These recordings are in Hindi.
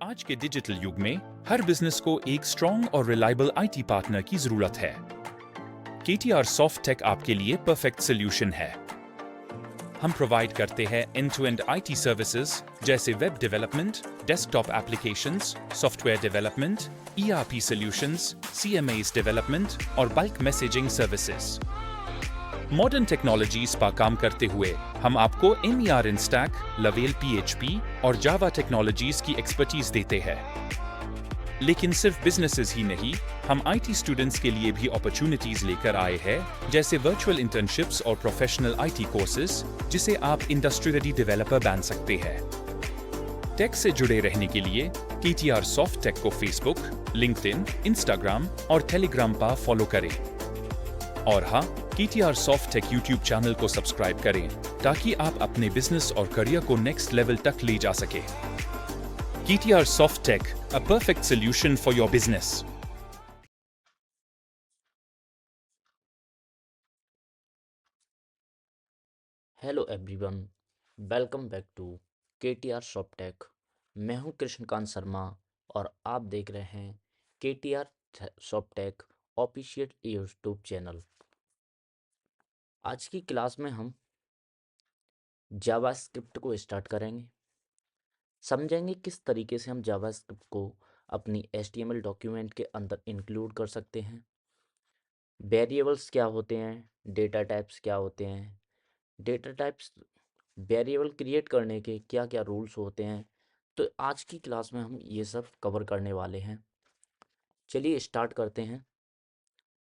आज के डिजिटल युग में हर बिजनेस को एक स्ट्रॉन्ग और रिलायबल आईटी पार्टनर की जरूरत है। KTR सॉफ्ट टेक आपके लिए परफेक्ट सोल्यूशन है। हम प्रोवाइड करते हैं end to end IT services जैसे web development, desktop applications, software development, ERP solutions, CMAs development और bulk messaging services. Modern technologies पर काम करते हुए हम आपको MER in stack, Laravel PHP और जावा टेक्नोलॉजीज की एक्सपर्टीज देते हैं। लेकिन सिर्फ बिजनेसेस ही नहीं, हम IT स्टूडेंट्स के लिए भी अपॉर्चुनिटीज लेकर आए हैं, जैसे वर्चुअल इंटर्नशिप्स और प्रोफेशनल IT कोर्सेज, जिसे आप इंडस्ट्री रेडी डेवलपर बन सकते हैं। टेक से जुड़े रहने के लिए KTR सॉफ्ट टेक को फेसबुक, लिंक्डइन, इंस्टाग्राम और टेलीग्राम पर फॉलो करें। और हाँ, KTR Soft take YouTube channel को सब्सक्राइब करें ताकि आप अपने बिजनेस और करियर को नेक्स्ट लेवल तक ले जा सके। KTR Soft Tech, a perfect solution for your business. Hello everyone, welcome back to KTR Softtech. मैं हूं कृष्णकांत शर्मा और आप देख रहे हैं KTR Softtech official YouTube channel. आज की क्लास में हम जावास्क्रिप्ट को स्टार्ट करेंगे, समझेंगे किस तरीके से हम जावास्क्रिप्ट को अपनी HTML डॉक्यूमेंट के अंदर इंक्लूड कर सकते हैं, वेरिएबल्स क्या होते हैं, डेटा टाइप्स क्या होते हैं, डेटा टाइप्स वेरिएबल क्रिएट करने के क्या क्या रूल्स होते हैं। तो आज की क्लास में हम ये सब कवर करने वाले हैं। चलिए स्टार्ट करते हैं।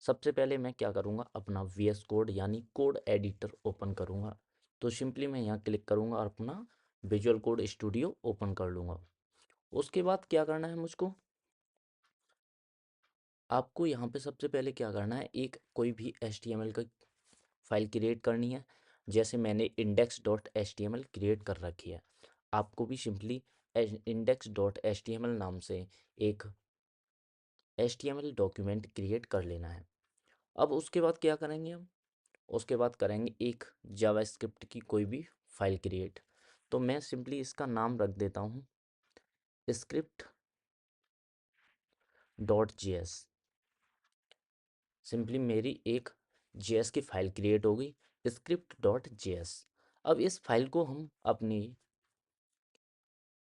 सबसे पहले मैं क्या करूँगा, अपना VS कोड यानी कोड एडिटर ओपन करूँगा। तो सिंपली मैं यहाँ क्लिक करूँगा और अपना विजुअल कोड स्टूडियो ओपन कर लूँगा। उसके बाद क्या करना है मुझको, आपको यहाँ पे सबसे पहले क्या करना है, एक कोई भी HTML का फाइल क्रिएट करनी है। जैसे मैंने index.html क्रिएट कर रखी है, आपको भी सिंपली index.html नाम से एक HTML डॉक्यूमेंट क्रिएट कर लेना है। अब उसके बाद क्या करेंगे हम, उसके बाद करेंगे एक जावास्क्रिप्ट की कोई भी फाइल क्रिएट। तो मैं सिंपली इसका नाम रख देता हूँ script.js। सिंपली मेरी एक JS की फाइल क्रिएट हो गई, script.js। अब इस फाइल को हम अपनी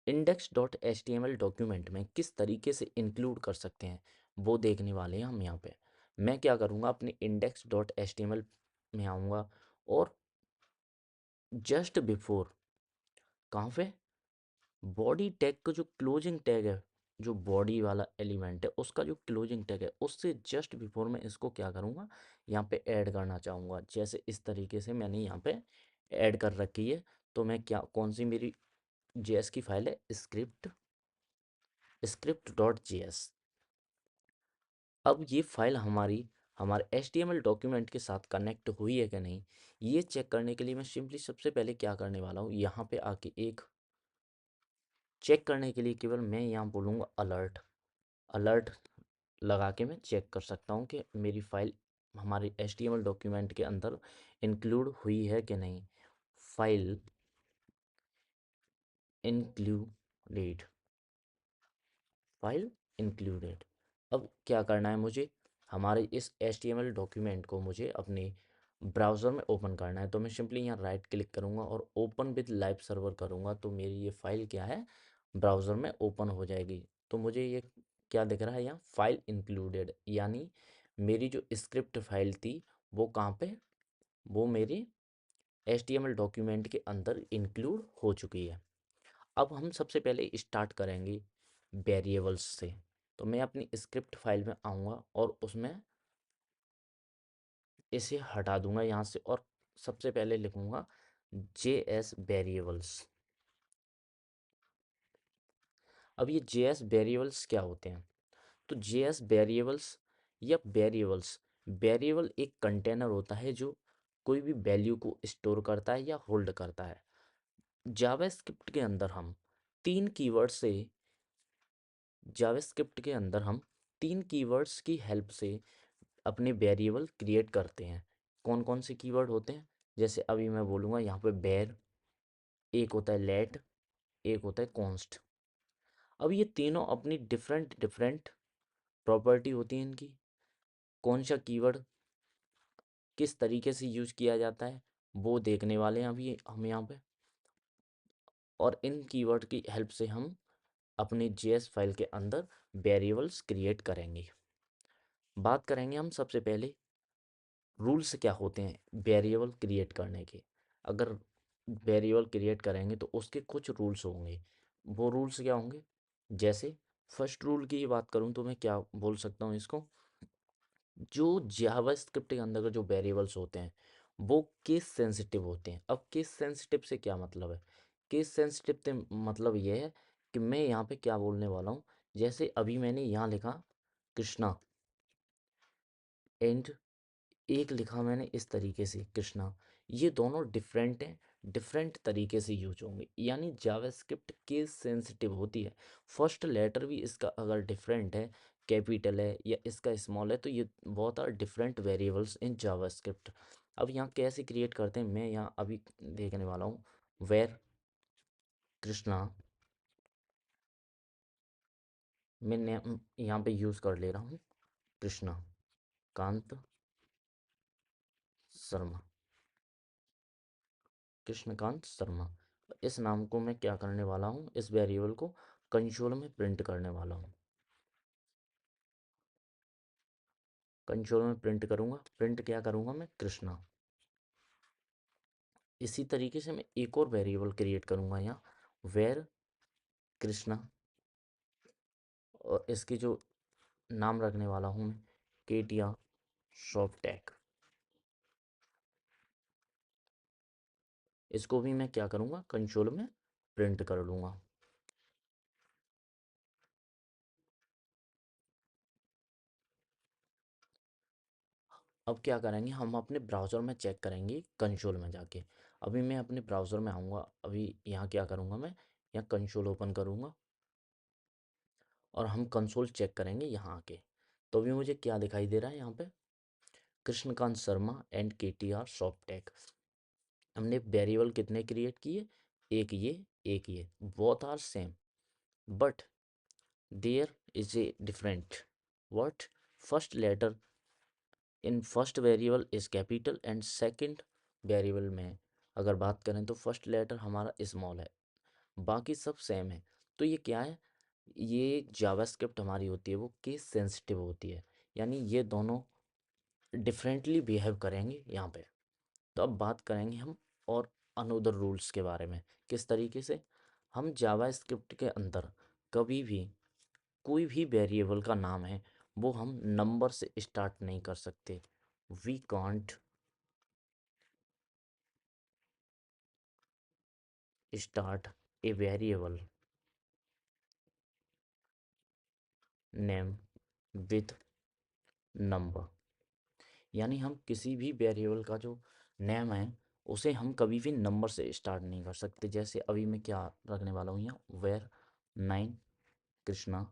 index.html डॉक्यूमेंट में किस तरीके से इंक्लूड कर सकते हैं वो देखने वाले हैं हम यहाँ पे। मैं क्या करूँगा, अपने index.html में आऊँगा और जस्ट बिफोर, कहाँ पे, बॉडी टैग का जो क्लोजिंग टैग है, जो बॉडी वाला एलिमेंट है उसका जो क्लोजिंग टैग है, उससे जस्ट बिफोर मैं इसको क्या करूँगा, यहाँ पे ऐड करना चाहूँगा। जैसे इस तरीके से मैंने यहाँ पे ऐड कर रखी है। तो मैं क्या, कौन सी मेरी JS की फाइल है, script.js। अब ये फाइल हमारे HTML डॉक्यूमेंट के साथ कनेक्ट हुई है कि नहीं, ये चेक करने के लिए मैं सिंपली सबसे पहले क्या करने वाला हूँ, यहाँ पे आके एक चेक करने के लिए केवल मैं यहाँ बोलूँगा अलर्ट। अलर्ट लगा के मैं चेक कर सकता हूँ कि मेरी फाइल हमारे HTML डॉक्यूमेंट के अंदर इंक्लूड हुई है कि नहीं। File included, file included. अब क्या करना है मुझे, हमारे इस HTML डॉक्यूमेंट को मुझे अपने ब्राउज़र में ओपन करना है। तो मैं सिंपली यहाँ राइट क्लिक करूँगा और ओपन विद लाइव सर्वर करूँगा। तो मेरी ये फाइल क्या है, ब्राउज़र में ओपन हो जाएगी। तो मुझे ये क्या दिख रहा है यहाँ, फाइल इंक्लूडेड, यानी मेरी जो स्क्रिप्ट फाइल थी वो कहाँ पे, वो मेरी HTML डॉक्यूमेंट के अंदर इंक्लूड हो चुकी है। अब हम सबसे पहले स्टार्ट करेंगे वेरिएबल्स से। तो मैं अपनी स्क्रिप्ट फाइल में आऊँगा और उसमें इसे हटा दूंगा यहाँ से और सबसे पहले लिखूंगा JS वेरिएबल्स। अब ये JS वेरिएबल्स क्या होते हैं, तो JS वेरिएबल्स या वेरिएबल्स, वेरिएबल एक कंटेनर होता है जो कोई भी वैल्यू को स्टोर करता है या होल्ड करता है। जावास्क्रिप्ट के अंदर हम तीन कीवर्ड से जावास्क्रिप्ट के अंदर हम तीन कीवर्ड्स की हेल्प से अपने वेरिएबल क्रिएट करते हैं। कौन कौन से कीवर्ड होते हैं, जैसे अभी मैं बोलूँगा यहाँ पे बेर, एक होता है लेट, एक होता है कॉन्स्ट। अब ये तीनों अपनी डिफरेंट डिफरेंट प्रॉपर्टी होती है इनकी। कौन सा कीवर्ड किस तरीके से यूज किया जाता है वो देखने वाले हैं अभी हम यहाँ पे। और इन कीवर्ड की हेल्प से हम अपनी जेएस फाइल के अंदर वेरिएबल्स क्रिएट करेंगे। बात करेंगे हम सबसे पहले रूल्स क्या होते हैं वेरिएबल क्रिएट करने के। अगर वेरिएबल क्रिएट करेंगे तो उसके कुछ रूल्स होंगे। वो रूल्स क्या होंगे, जैसे फर्स्ट रूल की बात करूं तो मैं क्या बोल सकता हूं इसको, जो जावास्क्रिप्ट के अंदर के जो वेरिएबल्स होते हैं वो केस सेंसिटिव होते हैं। अब केस सेंसिटिव से क्या मतलब है, केस सेंसिटिव से मतलब ये है कि मैं यहाँ पे क्या बोलने वाला हूँ। जैसे अभी मैंने यहाँ लिखा कृष्णा एंड एक लिखा मैंने इस तरीके से कृष्णा, ये दोनों डिफरेंट हैं, डिफरेंट तरीके से यूज होंगे। यानी जावास्क्रिप्ट केस सेंसिटिव होती है। फर्स्ट लेटर भी इसका अगर डिफरेंट है, कैपिटल है या इसका स्मॉल है, तो ये बहुत are different variables in JavaScript. अब यहाँ कैसे क्रिएट करते हैं मैं यहाँ अभी देखने वाला हूँ। वेर कृष्णा, मैं यहाँ पे यूज कर ले रहा हूँ कृष्णा कांत शर्मा, कृष्णकांत शर्मा। इस नाम को मैं क्या करने वाला हूँ, इस वेरिएबल को कंसोल में प्रिंट करने वाला हूँ। कंसोल में प्रिंट करूँगा, प्रिंट क्या करूँगा मैं, कृष्णा। इसी तरीके से मैं एक और वेरिएबल क्रिएट करूँगा यहाँ, वेर कृष्णा, और इसकी जो नाम रखने वाला हूँ मैं केटिया शॉप टैग। इसको भी मैं क्या करूँगा, कंसोल में प्रिंट कर लूँगा। अब क्या करेंगे हम अपने ब्राउज़र में चेक करेंगे कंसोल में जाके। अभी मैं अपने ब्राउज़र में आऊँगा, अभी यहाँ क्या करूँगा मैं, यहाँ कंसोल ओपन करूँगा और हम कंसोल चेक करेंगे यहाँ आके। तो अभी मुझे क्या दिखाई दे रहा है यहाँ पे, Krishnakant Sharma and KTR Softtech. हमने वेरिएबल कितने क्रिएट किए, एक ये both are same but there is a different what, first letter in first variable is capital and second variable में अगर बात करें तो फर्स्ट लेटर हमारा स्मॉल है, बाकी सब सेम है। तो ये क्या है, ये जावास्क्रिप्ट हमारी होती है वो केस सेंसिटिव होती है। यानी ये दोनों डिफरेंटली बिहेव करेंगे यहाँ पे। तो अब बात करेंगे हम और अनदर रूल्स के बारे में, किस तरीके से हम जावास्क्रिप्ट के अंदर कभी भी कोई भी वेरिएबल का नाम है वो हम नंबर से स्टार्ट नहीं कर सकते। We can't start a variable name with number. यानी हम किसी भी वेरिएबल का जो नेम है उसे हम कभी भी नंबर से स्टार्ट नहीं कर सकते। जैसे अभी मैं क्या रखने वाला हूँ यहाँ, वेर 9 कृष्णा।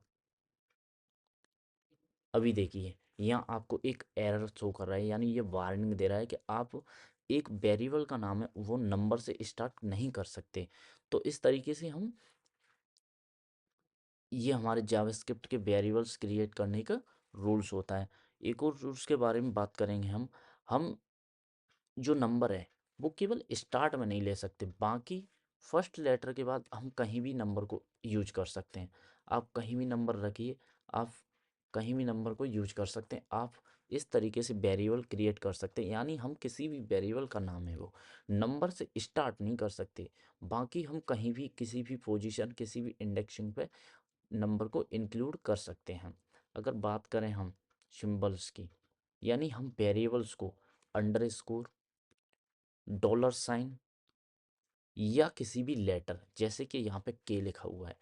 अभी देखिए यहाँ आपको एक एरर शो कर रहा है, यानी ये वार्निंग दे रहा है कि आप एक वेरिएबल का नाम है वो नंबर से स्टार्ट नहीं कर सकते। तो इस तरीके से हम, ये हमारे जावास्क्रिप्ट के वेरिएबल्स क्रिएट करने का रूल्स होता है। एक और रूल्स के बारे में बात करेंगे हम जो नंबर है वो केवल स्टार्ट में नहीं ले सकते, बाकी फर्स्ट लेटर के बाद हम कहीं भी नंबर को यूज कर सकते हैं। आप कहीं भी नंबर रखिए, आप कहीं भी नंबर को यूज कर सकते हैं। आप इस तरीके से वेरिएबल क्रिएट कर सकते हैं। यानी हम किसी भी वेरिएबल का नाम है वो नंबर से स्टार्ट नहीं कर सकते, बाकी हम कहीं भी किसी भी पोजीशन किसी भी इंडेक्सिंग पे नंबर को इंक्लूड कर सकते हैं। अगर बात करें हम सिंबल्स की, यानी हम वेरिएबल्स को अंडरस्कोर, डॉलर साइन या किसी भी लेटर, जैसे कि यहाँ पे के लिखा हुआ है,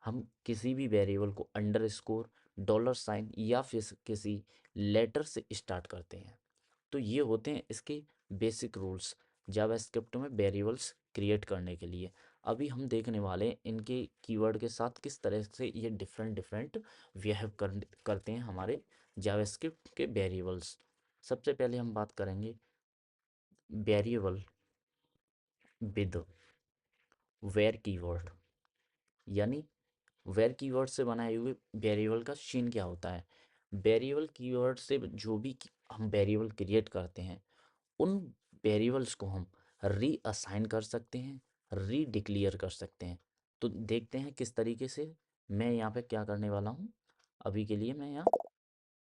हम किसी भी वेरिएबल को अंडरस्कोर, डॉलर साइन या फिर किसी लेटर से स्टार्ट करते हैं। तो ये होते हैं इसके बेसिक रूल्स जावास्क्रिप्ट में वेरिएबल्स क्रिएट करने के लिए। अभी हम देखने वाले हैं इनके कीवर्ड के साथ किस तरह से ये डिफरेंट डिफरेंट बिहेव करते हैं हमारे जावास्क्रिप्ट के वेरिएबल्स। सबसे पहले हम बात करेंगे वेरिएबल विद वेर कीवर्ड। यानी वेर कीवर्ड से बनाए हुए वेरिएबल का शीन क्या होता है? वेरिएबल कीवर्ड से जो भी हम वेरिएबल क्रिएट करते हैं, उन वेरिएबल्स को हम रीअसाइन कर सकते हैं, रीडिक्लेयर कर सकते हैं। तो देखते हैं किस तरीके से। मैं यहाँ पे क्या करने वाला हूँ, अभी के लिए मैं यहाँ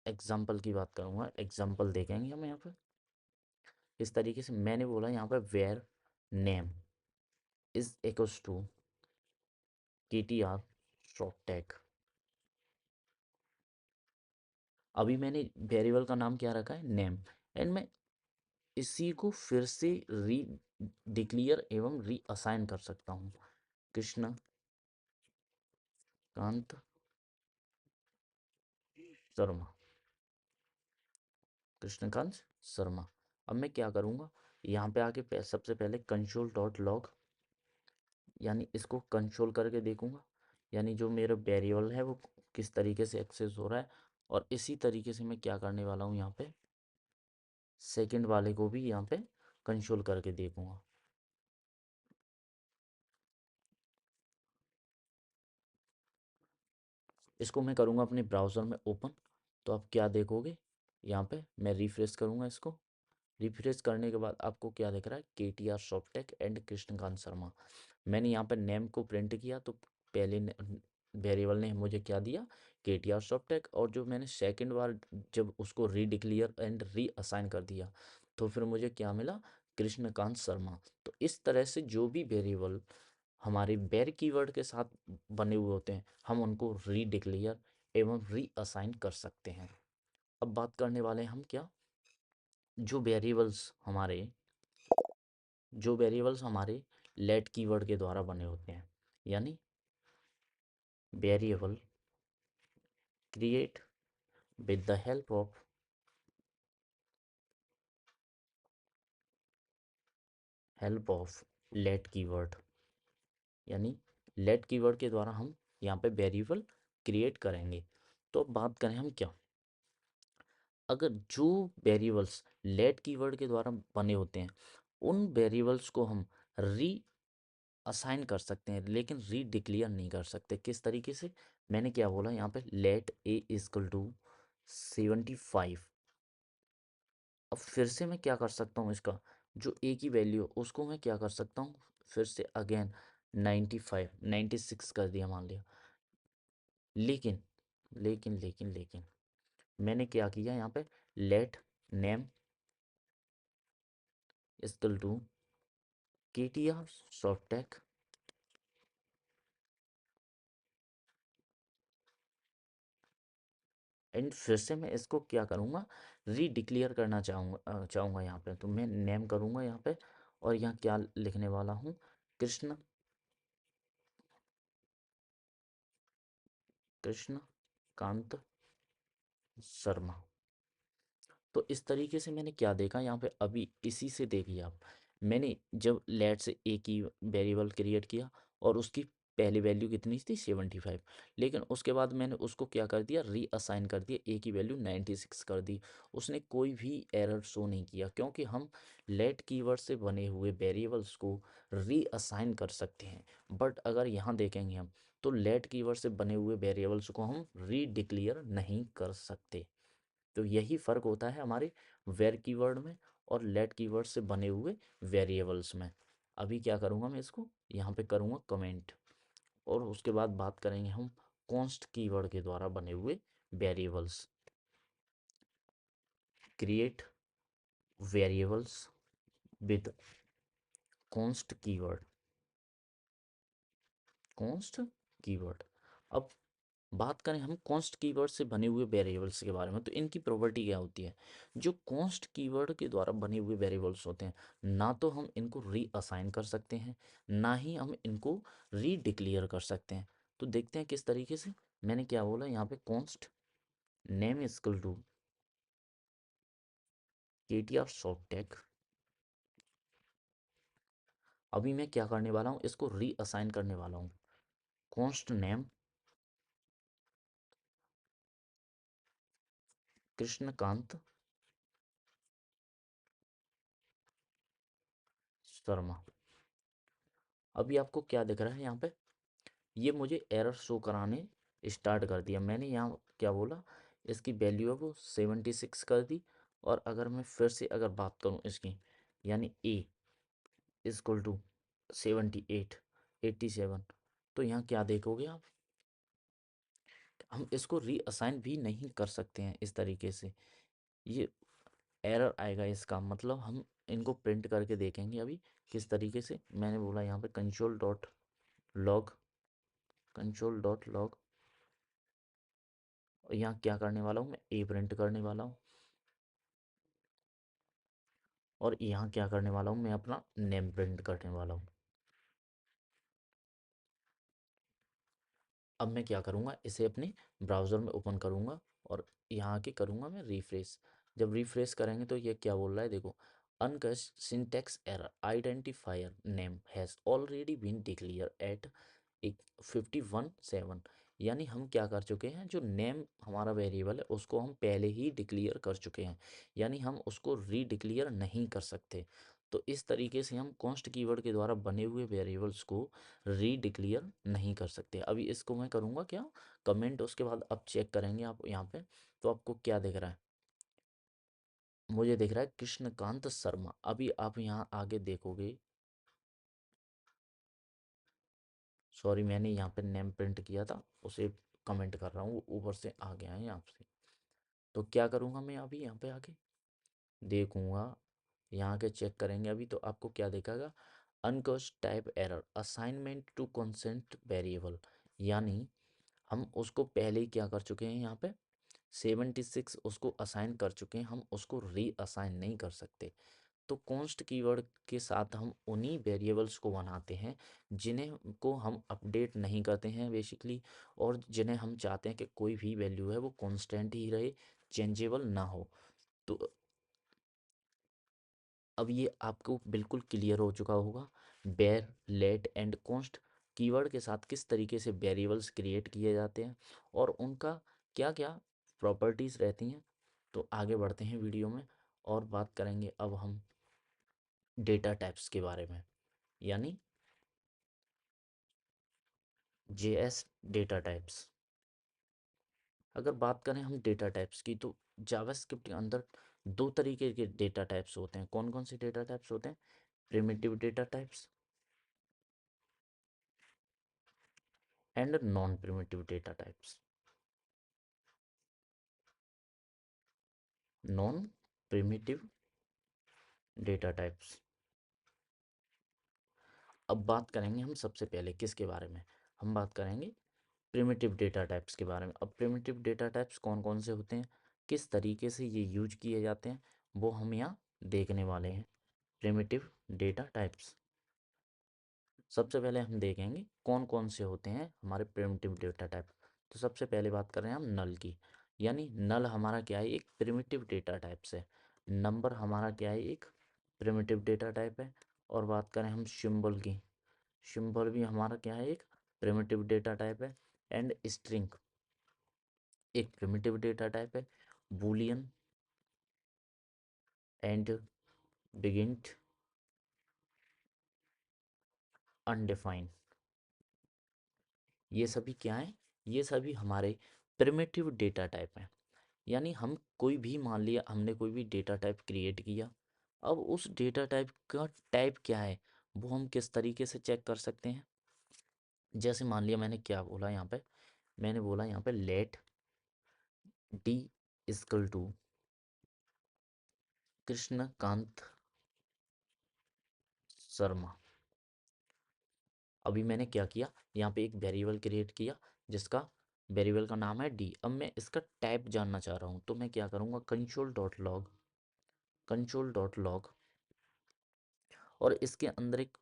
एग्जाम्पल की बात करूँगा, एग्जाम्पल देखेंगे हम यहाँ पे। इस तरीके से मैंने बोला यहाँ पे var name is equals to KTR short tag. अभी मैंने वेरिएबल का नाम क्या रखा है, नेम, एंड मैं इसी को फिर से री डिक्लेयर एवं रीअसाइन कर सकता हूँ, कृष्ण कांत शर्मा, कृष्णकांत शर्मा। अब मैं क्या करूँगा, यहाँ पे आके सबसे पहले कंसोल डॉट लॉग, यानी इसको कंसोल करके देखूंगा, यानी जो मेरा वेरिएबल है वो किस तरीके से एक्सेस हो रहा है। और इसी तरीके से मैं क्या करने वाला हूँ, यहाँ पे सेकंड वाले को भी यहाँ पे कंसोल करके देखूंगा। इसको मैं करूँगा अपने ब्राउज़र में ओपन। तो आप क्या देखोगे, यहाँ पे मैं रिफ्रेश करूँगा इसको। रिफ्रेश करने के बाद आपको क्या दिख रहा है, KTR Softtech and Krishnakant Sharma. मैंने यहाँ पे नेम को प्रिंट किया तो पहले वेरिएबल ने मुझे क्या दिया, KTR सॉफ्टेक, और जो मैंने सेकंड बार जब उसको रीडिक्लेयर एंड रीअसाइन कर दिया तो फिर मुझे क्या मिला, कृष्णकांत शर्मा। तो इस तरह से जो भी वेरिएबल हमारे वेर कीवर्ड के साथ बने हुए होते हैं, हम उनको रीडिक्लेयर एवं रीअसाइन कर सकते हैं। अब बात करने वाले हैं हम क्या, जो वेरिएबल्स हमारे जो वेरिएबल्स हमारे लेट कीवर्ड के द्वारा बने होते हैं, यानी variable create with the help of let keyword, यानी लेट कीवर्ड के द्वारा हम यहाँ पे वेरिएबल क्रिएट करेंगे। तो अब बात करें हम क्या, अगर जो वेरिएबल्स लेट कीवर्ड के द्वारा बने होते हैं, उन वेरिएबल्स को हम री असाइन कर सकते हैं लेकिन री डिक्लेयर नहीं कर सकते। किस तरीके से, मैंने क्या बोला यहाँ पे, लेट ए इजकल टू 75। अब फिर से मैं क्या कर सकता हूँ, इसका जो ए की वैल्यू उसको मैं क्या कर सकता हूँ, फिर से अगेन 95 96 कर दिया मान लिया। लेकिन लेकिन मैंने क्या किया यहाँ पे, let name is equal to KTR Softtech and फिर से मैं इसको क्या करूँगा, रीडिक्लेयर करना चाहूँगा यहाँ पे। तो मैं नेम करूँगा यहाँ पे, और यहाँ क्या लिखने वाला हूँ, कृष्ण कृष्ण कांत शर्मा। तो इस तरीके से मैंने क्या देखा यहाँ पे, अभी इसी से देखिए आप, मैंने जब लेट से ए की वेरिएबल क्रिएट किया और उसकी पहली वैल्यू कितनी थी, 75। लेकिन उसके बाद मैंने उसको क्या कर दिया, रीअसाइन कर दिया, ए की वैल्यू 96 कर दी। उसने कोई भी एरर शो नहीं किया, क्योंकि हम लेट कीवर्ड से बने हुए वेरिएबल्स को रीअसाइन कर सकते हैं। बट अगर यहाँ देखेंगे हम, तो लेट कीवर्ड से बने हुए वेरिएबल्स को हम रीडिक्लेयर नहीं कर सकते। तो यही फ़र्क होता है हमारे वेर कीवर्ड में और लेट कीवर्ड से बने हुए वेरिएबल्स में। अभी क्या करूँगा, मैं इसको यहाँ पे करूँगा कमेंट, और उसके बाद बात करेंगे हम कॉन्स्ट कीवर्ड के द्वारा बने हुए variables. Create variables with const keyword, const keyword. अब बात करें हम कॉन्स्ट कीवर्ड से बने हुए वेरिएबल्स के बारे में, तो इनकी प्रॉपर्टी क्या होती है। जो कॉन्स्ट कीवर्ड के द्वारा बने हुए वेरिएबल्स होते हैं, ना तो हम इनको रीअसाइन कर सकते हैं, ना ही हम इनको रीडिक्लेयर कर सकते हैं। तो देखते हैं किस तरीके से। मैंने क्या बोला यहाँ पे, const name equal to KTR Softtech. अभी मैं क्या करने वाला हूँ, इसको रीअसाइन करने वाला हूँ, कॉन्स्ट नेम कृष्णकांत शर्मा। अभी आपको क्या दिख रहा है यहाँ पे, ये मुझे एरर शो कराने स्टार्ट कर दिया। मैंने यहाँ क्या बोला, इसकी वैल्यू है वो 76 कर दी। और अगर मैं फिर से अगर बात करूँ इसकी, यानी ए इजक्वल टू 78 87, तो यहाँ क्या देखोगे आप, हम इसको रीअसाइन भी नहीं कर सकते हैं इस तरीके से। ये एरर आएगा, इसका मतलब हम इनको प्रिंट करके देखेंगे अभी किस तरीके से। मैंने बोला यहाँ पे कंसोल.लॉग, कंसोल.लॉग, और यहाँ क्या करने वाला हूँ मैं, ए प्रिंट करने वाला हूँ। और यहाँ क्या करने वाला हूँ मैं, अपना नेम प्रिंट करने वाला हूँ। अब मैं क्या करूँगा, इसे अपने ब्राउज़र में ओपन करूँगा और यहाँ आके करूँगा मैं रिफ्रेश। जब रिफ्रेश करेंगे तो ये क्या बोल रहा है, देखो, uncaught syntax error, identifier name has already been declare at 51.7। यानी हम क्या कर चुके हैं, जो नेम हमारा वेरिएबल है उसको हम पहले ही डिक्लेयर कर चुके हैं, यानी हम उसको रीडिक्लेयर नहीं कर सकते। तो इस तरीके से हम कॉन्स्ट कीवर्ड के द्वारा बने हुए वेरिएबल्स को रीडिक्लेयर नहीं कर सकते। अभी इसको मैं करूँगा क्या, कमेंट, उसके बाद अब चेक करेंगे आप यहाँ पे, तो आपको क्या दिख रहा है, मुझे दिख रहा है कृष्णकांत शर्मा। अभी आप यहाँ आगे देखोगे, सॉरी मैंने यहाँ पे नेम प्रिंट किया था, उसे कमेंट कर रहा हूँ, वो ऊपर से आ गया है यहाँ से। तो क्या करूँगा मैं, अभी यहाँ पे आके देखूँगा, यहाँ के चेक करेंगे अभी, तो आपको क्या दिखेगा, uncaught type error assignment to constant variable. यानी हम उसको पहले ही क्या कर चुके हैं, यहाँ पे 76 उसको असाइन कर चुके हैं, हम उसको री असाइन नहीं कर सकते। तो कॉन्स्ट कीवर्ड के साथ हम उन्हीं वेरिएबल्स को बनाते हैं जिन्हें को हम अपडेट नहीं करते हैं बेसिकली, और जिन्हें हम चाहते हैं कि कोई भी वैल्यू है वो कांस्टेंट ही रहे, चेंजेबल ना हो। तो अब ये आपको बिल्कुल क्लियर हो चुका होगा, बेर, लेट एंड कॉन्स्ट कीवर्ड के साथ किस तरीके से वेरिएबल्स क्रिएट किए जाते हैं और उनका क्या क्या प्रॉपर्टीज़ रहती हैं। तो आगे बढ़ते हैं वीडियो में और बात करेंगे अब हम डेटा टाइप्स के बारे में, यानी जेएस डेटा टाइप्स। अगर बात करें हम डेटा टाइप्स की, तो जावास्क्रिप्ट के अंदर दो तरीके के डेटा टाइप्स होते हैं। कौन कौन से डेटा टाइप्स होते हैं, primitive data types and non primitive data types. Non primitive data types. अब बात करेंगे हम सबसे पहले किसके बारे में, हम बात करेंगे प्रिमिटिव डेटा टाइप्स के बारे में। अब प्रिमिटिव डेटा टाइप्स कौन कौन से होते हैं, किस तरीके से ये यूज किए जाते हैं, वो हम यहाँ देखने वाले हैं। प्रिमिटिव डेटा टाइप्स, सबसे पहले हम देखेंगे कौन कौन से होते हैं हमारे प्रिमिटिव डेटा टाइप। तो सबसे पहले बात कर रहे हैं हम नल की, यानी नल हमारा क्या है, एक प्रिमिटिव डेटा टाइप से। नंबर हमारा क्या है, एक प्रिमिटिव डेटा टाइप है। और बात करें हम सिंबल की, सिंबल भी हमारा क्या है, एक प्रिमिटिव डेटा टाइप है। एंड स्ट्रिंग एक प्रिमिटिव डेटा टाइप है। बूलियन एंड बिगिंट अनडिफाइंड, ये सभी क्या है, ये सभी हमारे प्रिमिटिव डेटा टाइप हैं। यानी हम कोई भी, मान लिया हमने कोई भी डेटा टाइप क्रिएट किया, अब उस डेटा टाइप का टाइप क्या है वो हम किस तरीके से चेक कर सकते हैं। जैसे मान लिया मैंने क्या बोला यहाँ पे, मैंने बोला यहाँ पे let d is equal to Krishnakant Sharma. अभी मैंने क्या किया, यहाँ पे एक वेरिएबल क्रिएट किया जिसका वेरिएबल का नाम है डी। अब मैं इसका टाइप जानना चाह रहा हूँ, तो मैं क्या करूँगा, कंसोल.लॉग, कंसोल.लॉग, और इसके अंदर एक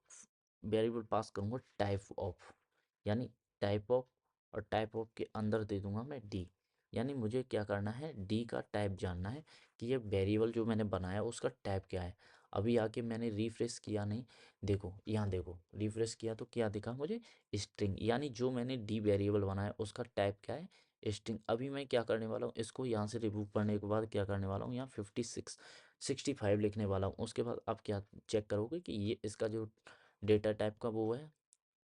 वेरिएबल पास करूँगा टाइप ऑफ, यानी टाइप ऑफ, और टाइप ऑफ के अंदर दे दूंगा मैं डी। यानी मुझे क्या करना है, डी का टाइप जानना है कि ये वेरिएबल जो मैंने बनाया उसका टाइप क्या है। अभी आके मैंने रिफ्रेश किया नहीं, देखो यहाँ देखो, रिफ्रेश किया तो क्या दिखा मुझे, स्ट्रिंग, यानी जो मैंने डी वेरिएबल बनाया उसका टाइप क्या है, स्ट्रिंग। अभी मैं क्या करने वाला हूँ, इसको यहाँ से रिमूव करने के बाद क्या करने वाला हूँ, यहाँ 65 लिखने वाला हूँ। उसके बाद आप क्या चेक करोगे कि ये इसका जो डेटा टाइप का वो है,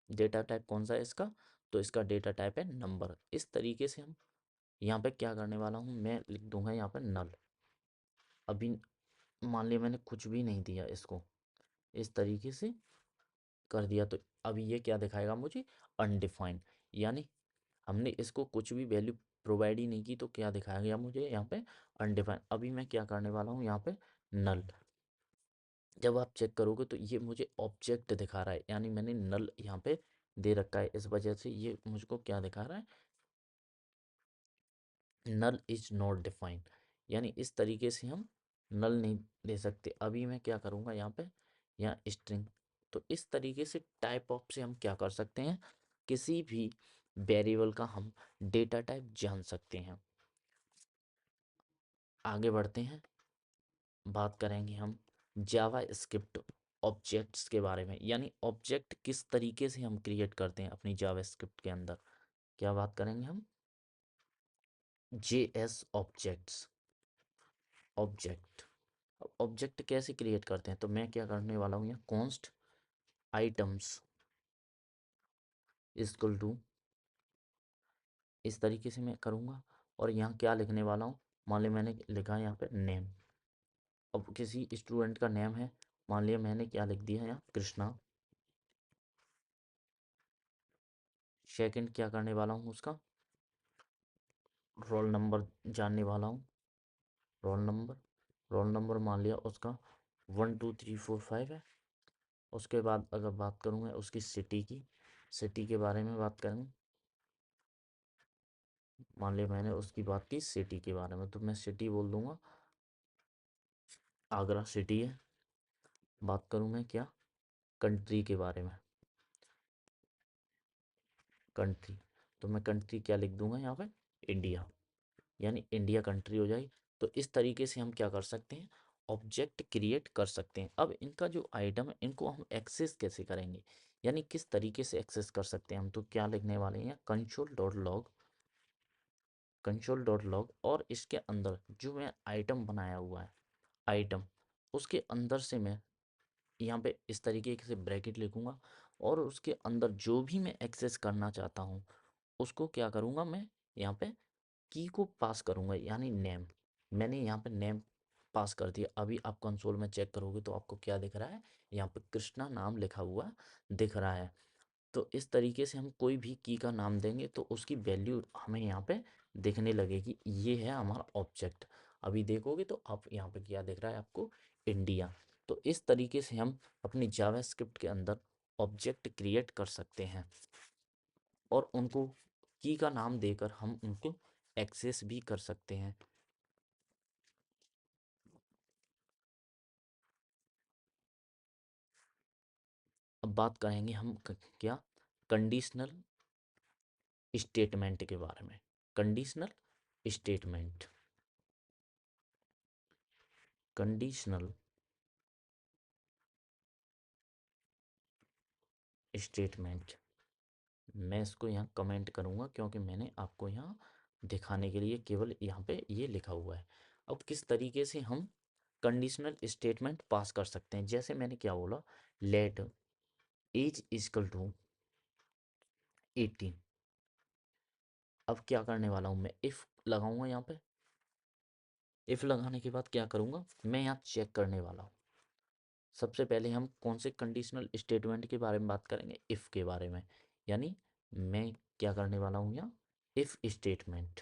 डेटा टाइप कौन सा है इसका, तो इसका डेटा टाइप है नंबर। इस तरीके से हम यहाँ पे क्या करने वाला हूँ, मैं लिख दूंगा यहाँ पे नल। अभी मान लिया मैंने कुछ भी नहीं दिया इसको, इस तरीके से कर दिया, तो अभी ये क्या दिखाएगा मुझे, अनडिफाइंड। यानी हमने इसको कुछ भी वैल्यू प्रोवाइड ही नहीं की, तो क्या दिखाया गया मुझे यहाँ पे, अनडिफाइंड। अभी मैं क्या करने वाला हूँ यहाँ पे, नल। जब आप चेक करोगे तो ये मुझे ऑब्जेक्ट दिखा रहा है, यानी मैंने नल यहाँ पे दे रखा है, इस वजह से ये मुझको क्या दिखा रहा है, नल इज नॉट डिफाइंड। यानी इस तरीके से हम नल नहीं दे सकते। अभी मैं क्या करूँगा यहाँ पे, यहाँ स्ट्रिंग। तो इस तरीके से टाइप ऑफ से हम क्या कर सकते हैं, किसी भी वेरिएबल का हम डेटा टाइप जान सकते हैं। आगे बढ़ते हैं, बात करेंगे हम जावा स्क्रिप्ट ऑब्जेक्ट्स के बारे में, यानी ऑब्जेक्ट किस तरीके से हम क्रिएट करते हैं अपनी जावा स्क्रिप्ट के अंदर। क्या बात करेंगे हम, जेएस ऑब्जेक्ट्स। ऑब्जेक्ट, ऑब्जेक्ट कैसे क्रिएट करते हैं, तो मैं क्या करने वाला हूँ यहाँ, कॉन्स्ट आइटम्स इक्वल टू, इस तरीके से मैं करूँगा। और यहाँ क्या लिखने वाला हूँ, मान लिया मैंने लिखा है यहाँ पे नेम। अब किसी स्टूडेंट का नेम है, मान लिया मैंने क्या लिख दिया यहाँ, कृष्णा। सेकंड क्या करने वाला हूँ, उसका रोल नंबर जानने वाला हूँ। रोल नंबर मान लिया उसका 1 2 3 4 5 है। उसके बाद अगर बात करूँगा उसकी सिटी के बारे में बात करेंगे। मान लिया मैंने उसकी बात की सिटी के बारे में, तो मैं सिटी बोल दूंगा आगरा सिटी है। बात करूँ मैं क्या, कंट्री के बारे में, कंट्री, तो मैं कंट्री क्या लिख दूंगा यहाँ पे, इंडिया। यानी इंडिया कंट्री हो जाएगी। तो इस तरीके से हम क्या कर सकते हैं, ऑब्जेक्ट क्रिएट कर सकते हैं। अब इनका जो आइटम है इनको हम एक्सेस कैसे करेंगे, यानी किस तरीके से एक्सेस कर सकते हैं हम, तो क्या लिखने वाले हैं, कंसोल.लॉग। और इसके अंदर जो मैं आइटम बनाया हुआ है, आइटम, उसके अंदर से मैं यहाँ पे इस तरीके से ब्रैकेट लिखूंगा, और उसके अंदर जो भी मैं एक्सेस करना चाहता हूँ उसको क्या करूँगा, मैं यहाँ पे की को पास करूँगा, यानी नेम। मैंने यहाँ पे नेम पास कर दिया। अभी आप कंसोल में चेक करोगे तो आपको क्या दिख रहा है, यहाँ पे कृष्णा नाम लिखा हुआ दिख रहा है। तो इस तरीके से हम कोई भी की का नाम देंगे तो उसकी वैल्यू हमें यहाँ पे दिखने लगेगी। ये है हमारा ऑब्जेक्ट। अभी देखोगे तो आप यहाँ पे क्या दिख रहा है आपको, इंडिया। तो इस तरीके से हम अपनी जावास्क्रिप्ट के अंदर ऑब्जेक्ट क्रिएट कर सकते हैं, और उनको की का नाम देकर हम उनको एक्सेस भी कर सकते हैं। अब बात करेंगे हम क्या, कंडीशनल स्टेटमेंट के बारे में। कंडीशनल स्टेटमेंट, कंडीशनल स्टेटमेंट, मैं इसको यहाँ कमेंट करूँगा क्योंकि मैंने आपको यहाँ दिखाने के लिए केवल यहाँ पे ये लिखा हुआ है। अब किस तरीके से हम कंडीशनल स्टेटमेंट पास कर सकते हैं, जैसे मैंने क्या बोला, लेट एज इजकल टू 18। अब क्या करने वाला हूँ, मैं इफ़ लगाऊंगा यहाँ पे। इफ़ लगाने के बाद क्या करूँगा, मैं यहाँ चेक करने वाला हूँ। सबसे पहले हम कौन से कंडीशनल स्टेटमेंट के बारे में बात करेंगे, इफ़ के बारे में। यानी मैं क्या करने वाला हूँ यहाँ, इफ़ स्टेटमेंट,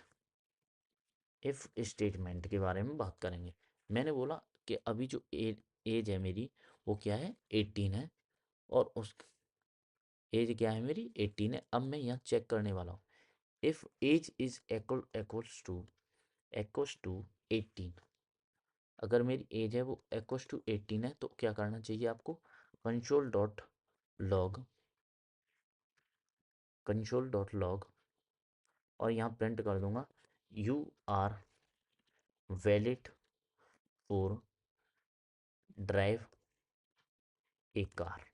इफ़ स्टेटमेंट के बारे में बात करेंगे। मैंने बोला कि अभी जो एज है मेरी वो क्या है, 18 है, और उस एज क्या है मेरी, 18 है। अब मैं यहाँ चेक करने वाला हूँ, if age is equals to 18। अगर मेरी एज है वो इक्वल्स टू 18 है, तो क्या करना चाहिए आपको, कंसोल.लॉग, कंसोल.लॉग, और यहाँ प्रिंट कर दूंगा you are valid for drive a car.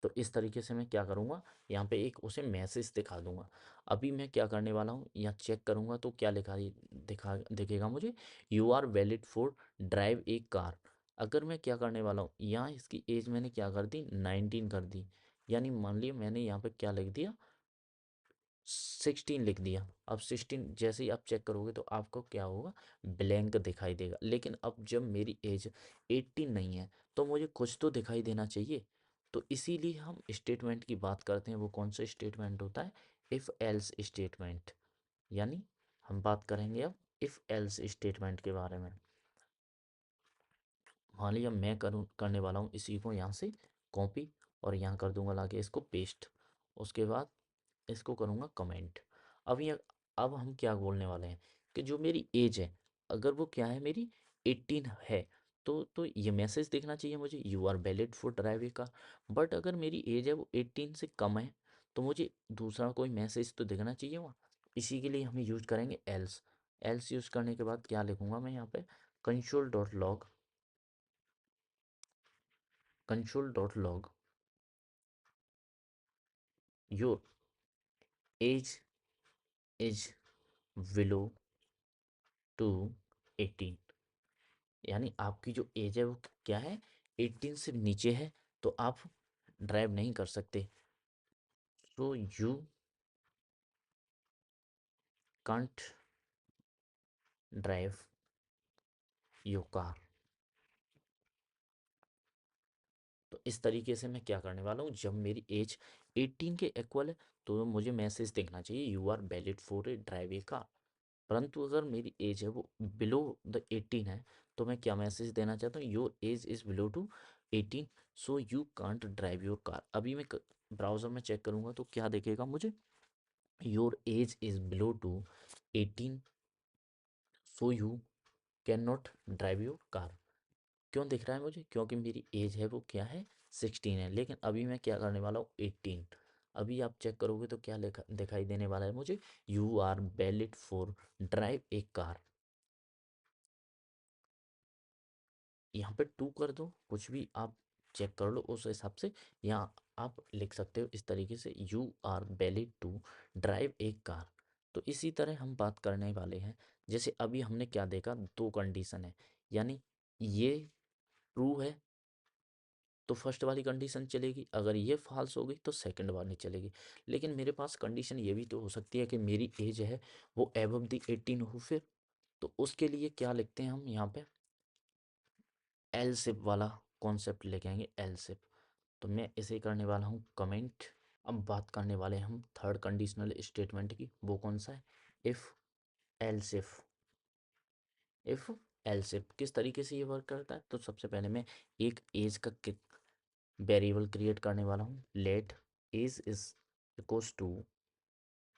तो इस तरीके से मैं क्या करूँगा, यहाँ पे एक उसे मैसेज दिखा दूंगा। अभी मैं क्या करने वाला हूँ, यहाँ चेक करूँगा तो क्या लिखा दिखेगा मुझे, you are valid for drive a car. अगर मैं क्या करने वाला हूँ, यहाँ इसकी एज मैंने क्या कर दी, 19 कर दी। यानी मान लिया मैंने यहाँ पे क्या लिख दिया, 16 लिख दिया। अब 16 जैसे ही आप चेक करोगे तो आपको क्या होगा, ब्लैंक दिखाई देगा। लेकिन अब जब मेरी एज 18 नहीं है तो मुझे कुछ तो दिखाई देना चाहिए। तो इसीलिए हम स्टेटमेंट की बात करते हैं। वो कौन सा स्टेटमेंट होता है, इफ़ एल्स स्टेटमेंट। यानी हम बात करेंगे अब इफ़ एल्स स्टेटमेंट के बारे में। मान लिया मैं करने वाला हूँ इसी को यहाँ से कॉपी और यहाँ कर दूंगा लाके इसको पेस्ट। उसके बाद इसको करूँगा कमेंट। अब ये अब हम क्या बोलने वाले हैं कि जो मेरी एज है, अगर वो क्या है मेरी 18 है, तो ये मैसेज देखना चाहिए मुझे, you are valid for driving का। बट अगर मेरी एज है वो 18 से कम है तो मुझे दूसरा कोई मैसेज तो देखना चाहिए वहाँ। इसी के लिए हम यूज करेंगे एल्स। एल्स यूज करने के बाद क्या लिखूंगा मैं यहाँ पे, console dot log, console dot log your age is below to 18। यानी आपकी जो एज है वो क्या है, 18 से नीचे है, तो आप ड्राइव नहीं कर सकते। सो you can't drive your car. तो इस तरीके से मैं क्या करने वाला हूँ, जब मेरी एज 18 के इक्वल है तो मुझे मैसेज देखना चाहिए, you are valid for a drive a car. परंतु अगर मेरी एज है वो बिलो द 18 है तो मैं क्या मैसेज देना चाहता हूँ, your age is below to 18, so you can't drive your car. अभी मैं ब्राउज़र में चेक करूँगा तो क्या देखेगा मुझे, your age is below to 18, so you can not drive your car. क्यों दिख रहा है मुझे, क्योंकि मेरी एज है वो क्या है 16 है, लेकिन अभी मैं क्या करने वाला हूँ 18। अभी आप चेक करोगे तो क्या लिखा दिखाई देने वाला है मुझे, you are valid for drive a car. यहाँ पे टू कर दो, कुछ भी आप चेक कर लो उस हिसाब से। यहाँ आप लिख सकते हो इस तरीके से, you are valid to drive a car. तो इसी तरह हम बात करने वाले हैं। जैसे अभी हमने क्या देखा, दो कंडीशन है, यानी ये ट्रू है तो फर्स्ट वाली कंडीशन चलेगी, अगर ये फॉल्स हो गई तो सेकंड वाली चलेगी। लेकिन मेरे पास कंडीशन ये भी तो हो सकती है कि मेरी एज है वो एबव दी 18 हो फिर। तो उसके लिए क्या लिखते हैं हम यहाँ पे, एल सिप वाला कॉन्सेप्ट लेके आएंगे, एल सिप। तो मैं इसे करने वाला हूँ कमेंट। अब बात करने वाले हैं हम थर्ड कंडीशनल स्टेटमेंट की, वो कौन सा है, इफ़ एल्सिफ। इफ़ एल्सिफ किस तरीके से ये वर्क करता है, तो सबसे पहले मैं एक एज का वेरिएबल क्रिएट करने वाला हूँ, let age is equals to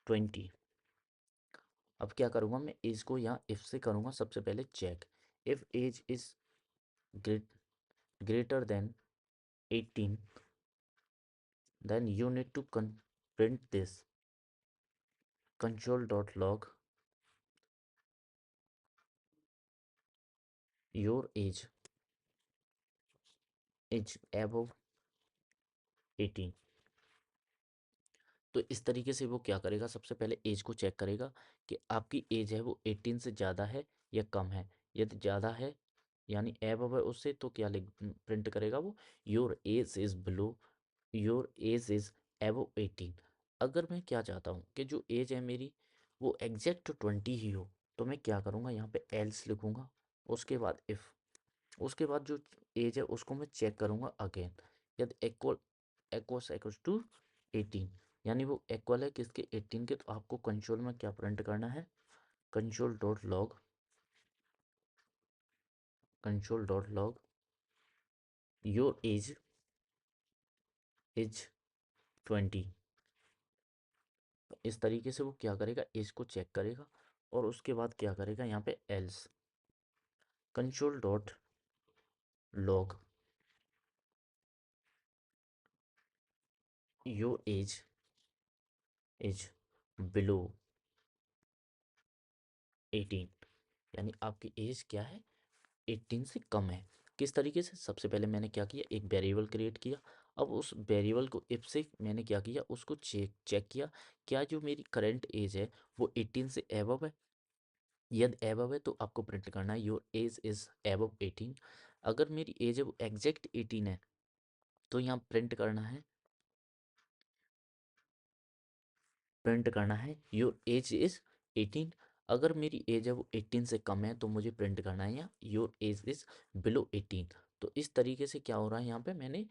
20। अब क्या करूँगा मैं, एज को यहाँ इफ से करूँगा सबसे पहले check, if age is greater than 18 then you need to print this console.log your age is above 18। तो इस तरीके से वो क्या करेगा, सबसे पहले एज को चेक करेगा कि आपकी एज है वो 18 से ज़्यादा है या कम है। यदि ज़्यादा है यानी एबव है उससे, तो क्या लिख प्रिंट करेगा वो, your age is below, your age is above 18। अगर मैं क्या चाहता हूँ कि जो एज है मेरी वो एग्जैक्ट 20 ही हो, तो मैं क्या करूँगा, यहाँ पे एल्स लिखूँगा, उसके बाद इफ़, उसके बाद जो एज है उसको मैं चेक करूँगा अगेन, यदि इक्वल्स टू 18, यानी वो इक्वल है किसके, 18 के, तो आपको कंसोल में क्या प्रिंट करना है, console dot log, console dot log your age is 20। इस तरीके से वो क्या करेगा, एज को चेक करेगा और उसके बाद क्या करेगा, यहाँ पे else console dot log your age is below 18। यानी आपकी एज क्या है, 18 से कम है। किस तरीके से, सबसे पहले मैंने क्या किया, एक वेरिएबल क्रिएट किया। अब उस वेरिएबल को इफ से मैंने क्या किया, उसको चेक चेक किया, क्या जो मेरी करंट एज है वो 18 से एबव है। यदि एबव है तो आपको प्रिंट करना है, योर एज इज़ एबव 18। अगर मेरी एज है वो एग्जैक्ट 18 है तो यहाँ प्रिंट करना है, प्रिंट करना है योर एज इज़ 18। अगर मेरी एज है वो 18 से कम है तो मुझे प्रिंट करना है यहाँ योर एज इज़ बिलो 18। तो इस तरीके से क्या हो रहा है, यहाँ पे मैंने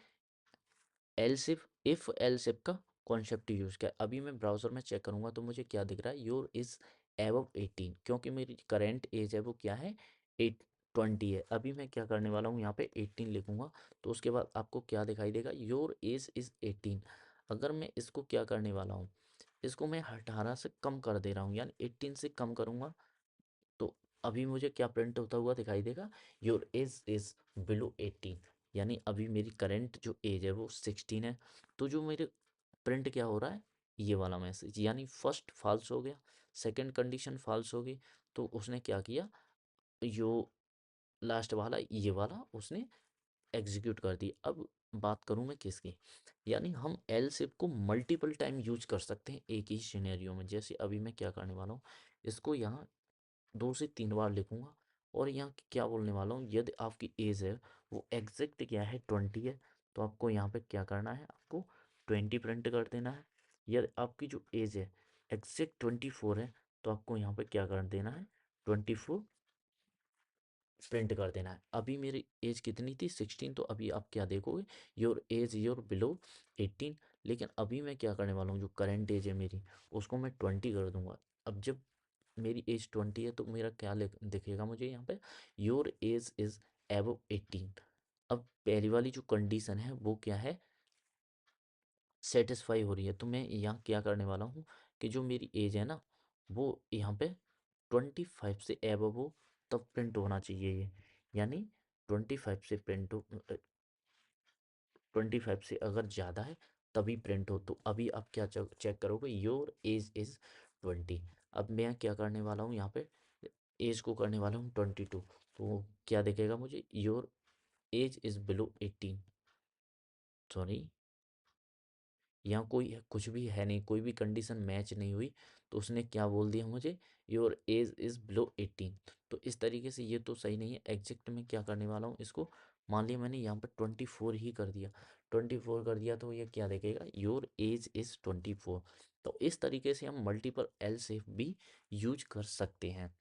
एल्सिफ इफ़ एल्सिफ का कॉन्सेप्ट यूज़ किया। अभी मैं ब्राउज़र में चेक करूँगा तो मुझे क्या दिख रहा है, योर इज़ एबव 18, क्योंकि मेरी करेंट एज है वो क्या है, 20 है। अभी मैं क्या करने वाला हूँ, यहाँ पे 18 लिखूँगा तो उसके बाद आपको क्या दिखाई देगा, योर एज इज़ 18। अगर मैं इसको क्या करने वाला हूँ, इसको मैं 18 से कम कर दे रहा हूँ, यानी 18 से कम करूँगा तो अभी मुझे क्या प्रिंट होता हुआ दिखाई देगा, योर एज इज़ बिलो 18। यानी अभी मेरी करंट जो एज है वो 16 है। तो जो मेरे प्रिंट क्या हो रहा है, ये वाला मैसेज, यानी फर्स्ट फॉल्स हो गया, सेकंड कंडीशन फॉल्स हो गई। तो उसने क्या किया, यो लास्ट वाला ये वाला उसने एग्जीक्यूट कर दी। अब बात करूं मैं किसकी, यानी हम एल सिप को मल्टीपल टाइम यूज कर सकते हैं एक ही सिनेरियो में। जैसे अभी मैं क्या करने वाला हूँ, इसको यहाँ 2 से 3 बार लिखूंगा और यहाँ क्या बोलने वाला हूँ, यदि आपकी एज है वो एग्जैक्ट क्या है 20 है तो आपको यहाँ पे क्या करना है, आपको 20 प्रिंट कर देना है। यदि आपकी जो एज है एग्जैक्ट 24 है तो आपको यहाँ पे क्या कर देना है, 24 प्रिंट कर देना है। अभी मेरी एज कितनी थी, 16, तो अभी आप क्या देखोगे, योर एज योर बिलो 18। लेकिन अभी मैं क्या करने वाला हूँ, जो करंट एज है मेरी उसको मैं 20 कर दूंगा। अब जब मेरी एज 20 है तो मेरा क्या दिखेगा मुझे यहाँ पे, योर एज इज एबव 18। अब पहली वाली जो कंडीशन है वो क्या है, सेटिस्फाई हो रही है। तो मैं यहाँ क्या करने वाला हूँ कि जो मेरी एज है ना वो यहाँ पे 25 से एबव हो तब प्रिंट होना चाहिए ये, यानी 25 से प्रिंट हो, 25 से अगर ज़्यादा है तभी प्रिंट हो। तो अभी आप क्या चेक करोगे, योर एज इज़ 20। अब मैं क्या करने वाला हूँ, यहाँ पे एज को करने वाला हूँ 22। तो क्या दिखेगा मुझे, your age is below 18। Sorry, यहाँ कोई कुछ भी है नहीं, कोई भी कंडीशन मैच नहीं हुई तो उसने क्या बोल दिया मुझे, योर एज इज़ बिलो 18। तो इस तरीके से ये तो सही नहीं है। एग्जैक्ट में क्या करने वाला हूँ, इसको मान लिया मैंने यहाँ पर 24 ही कर दिया, 24 कर दिया तो ये क्या देखेगा, योर एज इज़ 24। तो इस तरीके से हम मल्टीपल एल सेफ भी यूज कर सकते हैं।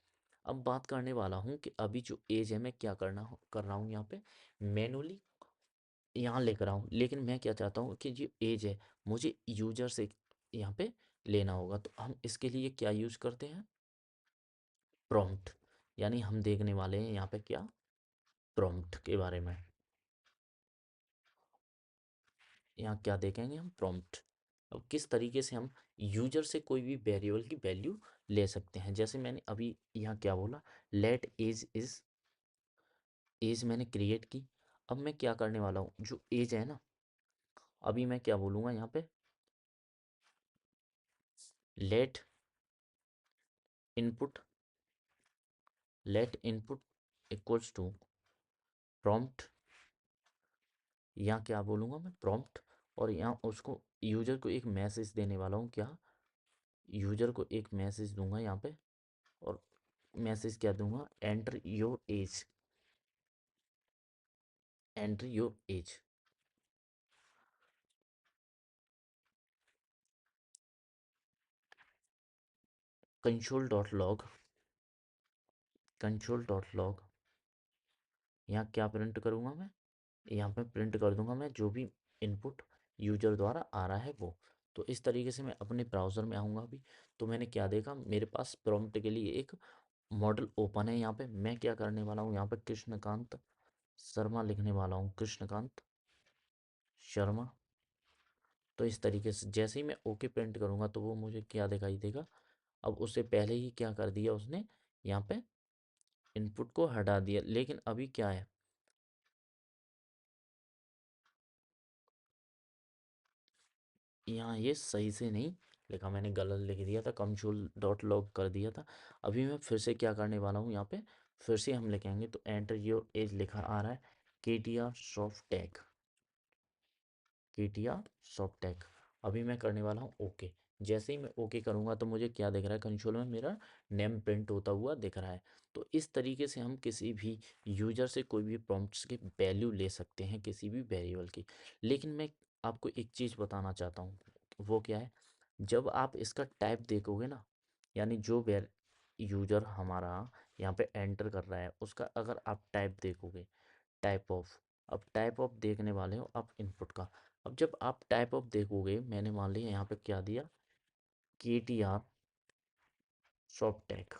अब बात करने वाला हूँ कि अभी जो एज है मैं क्या कर रहा हूँ यहाँ पे मैनुअली यहाँ लिख रहा हूँ, लेकिन मैं क्या चाहता हूँ कि जो एज है मुझे यूजर से यहाँ पे लेना होगा। तो हम इसके लिए क्या यूज करते हैं, प्रॉम्प्ट। यानी हम देखने वाले हैं यहाँ पे क्या, प्रॉम्प्ट के बारे में। यहाँ क्या देखेंगे हम, प्रॉम्प्ट। अब किस तरीके से हम यूजर से कोई भी वेरिएबल की वैल्यू ले सकते हैं। जैसे मैंने अभी यहाँ क्या बोला, लेट एज इज, एज मैंने क्रिएट की। अब मैं क्या करने वाला हूँ, जो एज है ना, अभी मैं क्या बोलूँगा यहाँ पे, let input, let input equals to prompt. यहाँ क्या बोलूँगा मैं, प्रॉम्प्ट। और यहाँ उसको यूजर को एक मैसेज देने वाला हूँ, क्या, यूजर को एक मैसेज दूंगा यहाँ पे। और मैसेज क्या दूंगा, enter your age, enter your age. Console dot log, console dot log, यहाँ क्या प्रिंट करूँगा मैं, यहाँ पे प्रिंट कर दूंगा मैं जो भी इनपुट यूजर द्वारा आ रहा है वो। तो इस तरीके से मैं अपने ब्राउज़र में आऊँगा अभी। तो मैंने क्या देखा, मेरे पास प्रॉम्प्ट के लिए एक मॉडल ओपन है। यहाँ पे मैं क्या करने वाला हूँ, यहाँ पे कृष्णकांत शर्मा लिखने वाला हूँ, कृष्णकांत शर्मा। तो इस तरीके से जैसे ही मैं ओके प्रिंट करूँगा तो वो मुझे क्या दिखाई देगा, अब उससे पहले ही क्या कर दिया उसने, यहाँ पे इनपुट को हटा दिया। लेकिन अभी क्या है, यहाँ ये सही से नहीं लिखा, मैंने गलत लिख दिया था, कंसोल डॉट लॉग कर दिया था। अभी मैं फिर से क्या करने वाला हूँ, यहाँ पे फिर से हम लिखेंगे। तो एंटर योर एज लिखा आ रहा है, के टी आर सॉफ्ट टैग, के टी आर सॉफ्ट टैग। अभी मैं करने वाला हूँ ओके। जैसे ही मैं ओके करूँगा तो मुझे क्या दिख रहा है, कंसोल में मेरा नेम प्रिंट होता हुआ दिख रहा है। तो इस तरीके से हम किसी भी यूजर से कोई भी प्रॉम्प्ट्स की वैल्यू ले सकते हैं किसी भी वेरिएबल की। लेकिन मैं आपको एक चीज़ बताना चाहता हूँ, वो क्या है, जब आप इसका टाइप देखोगे ना, यानी जो वेर यूजर हमारा यहाँ पे एंटर कर रहा है उसका अगर आप टाइप देखोगे, टाइप ऑफ, अब टाइप ऑफ देखने वाले हो आप इनपुट का। अब जब आप टाइप ऑफ देखोगे, मैंने मान लिया यहाँ पे क्या दिया, के टी आर सॉफ्ट टैग।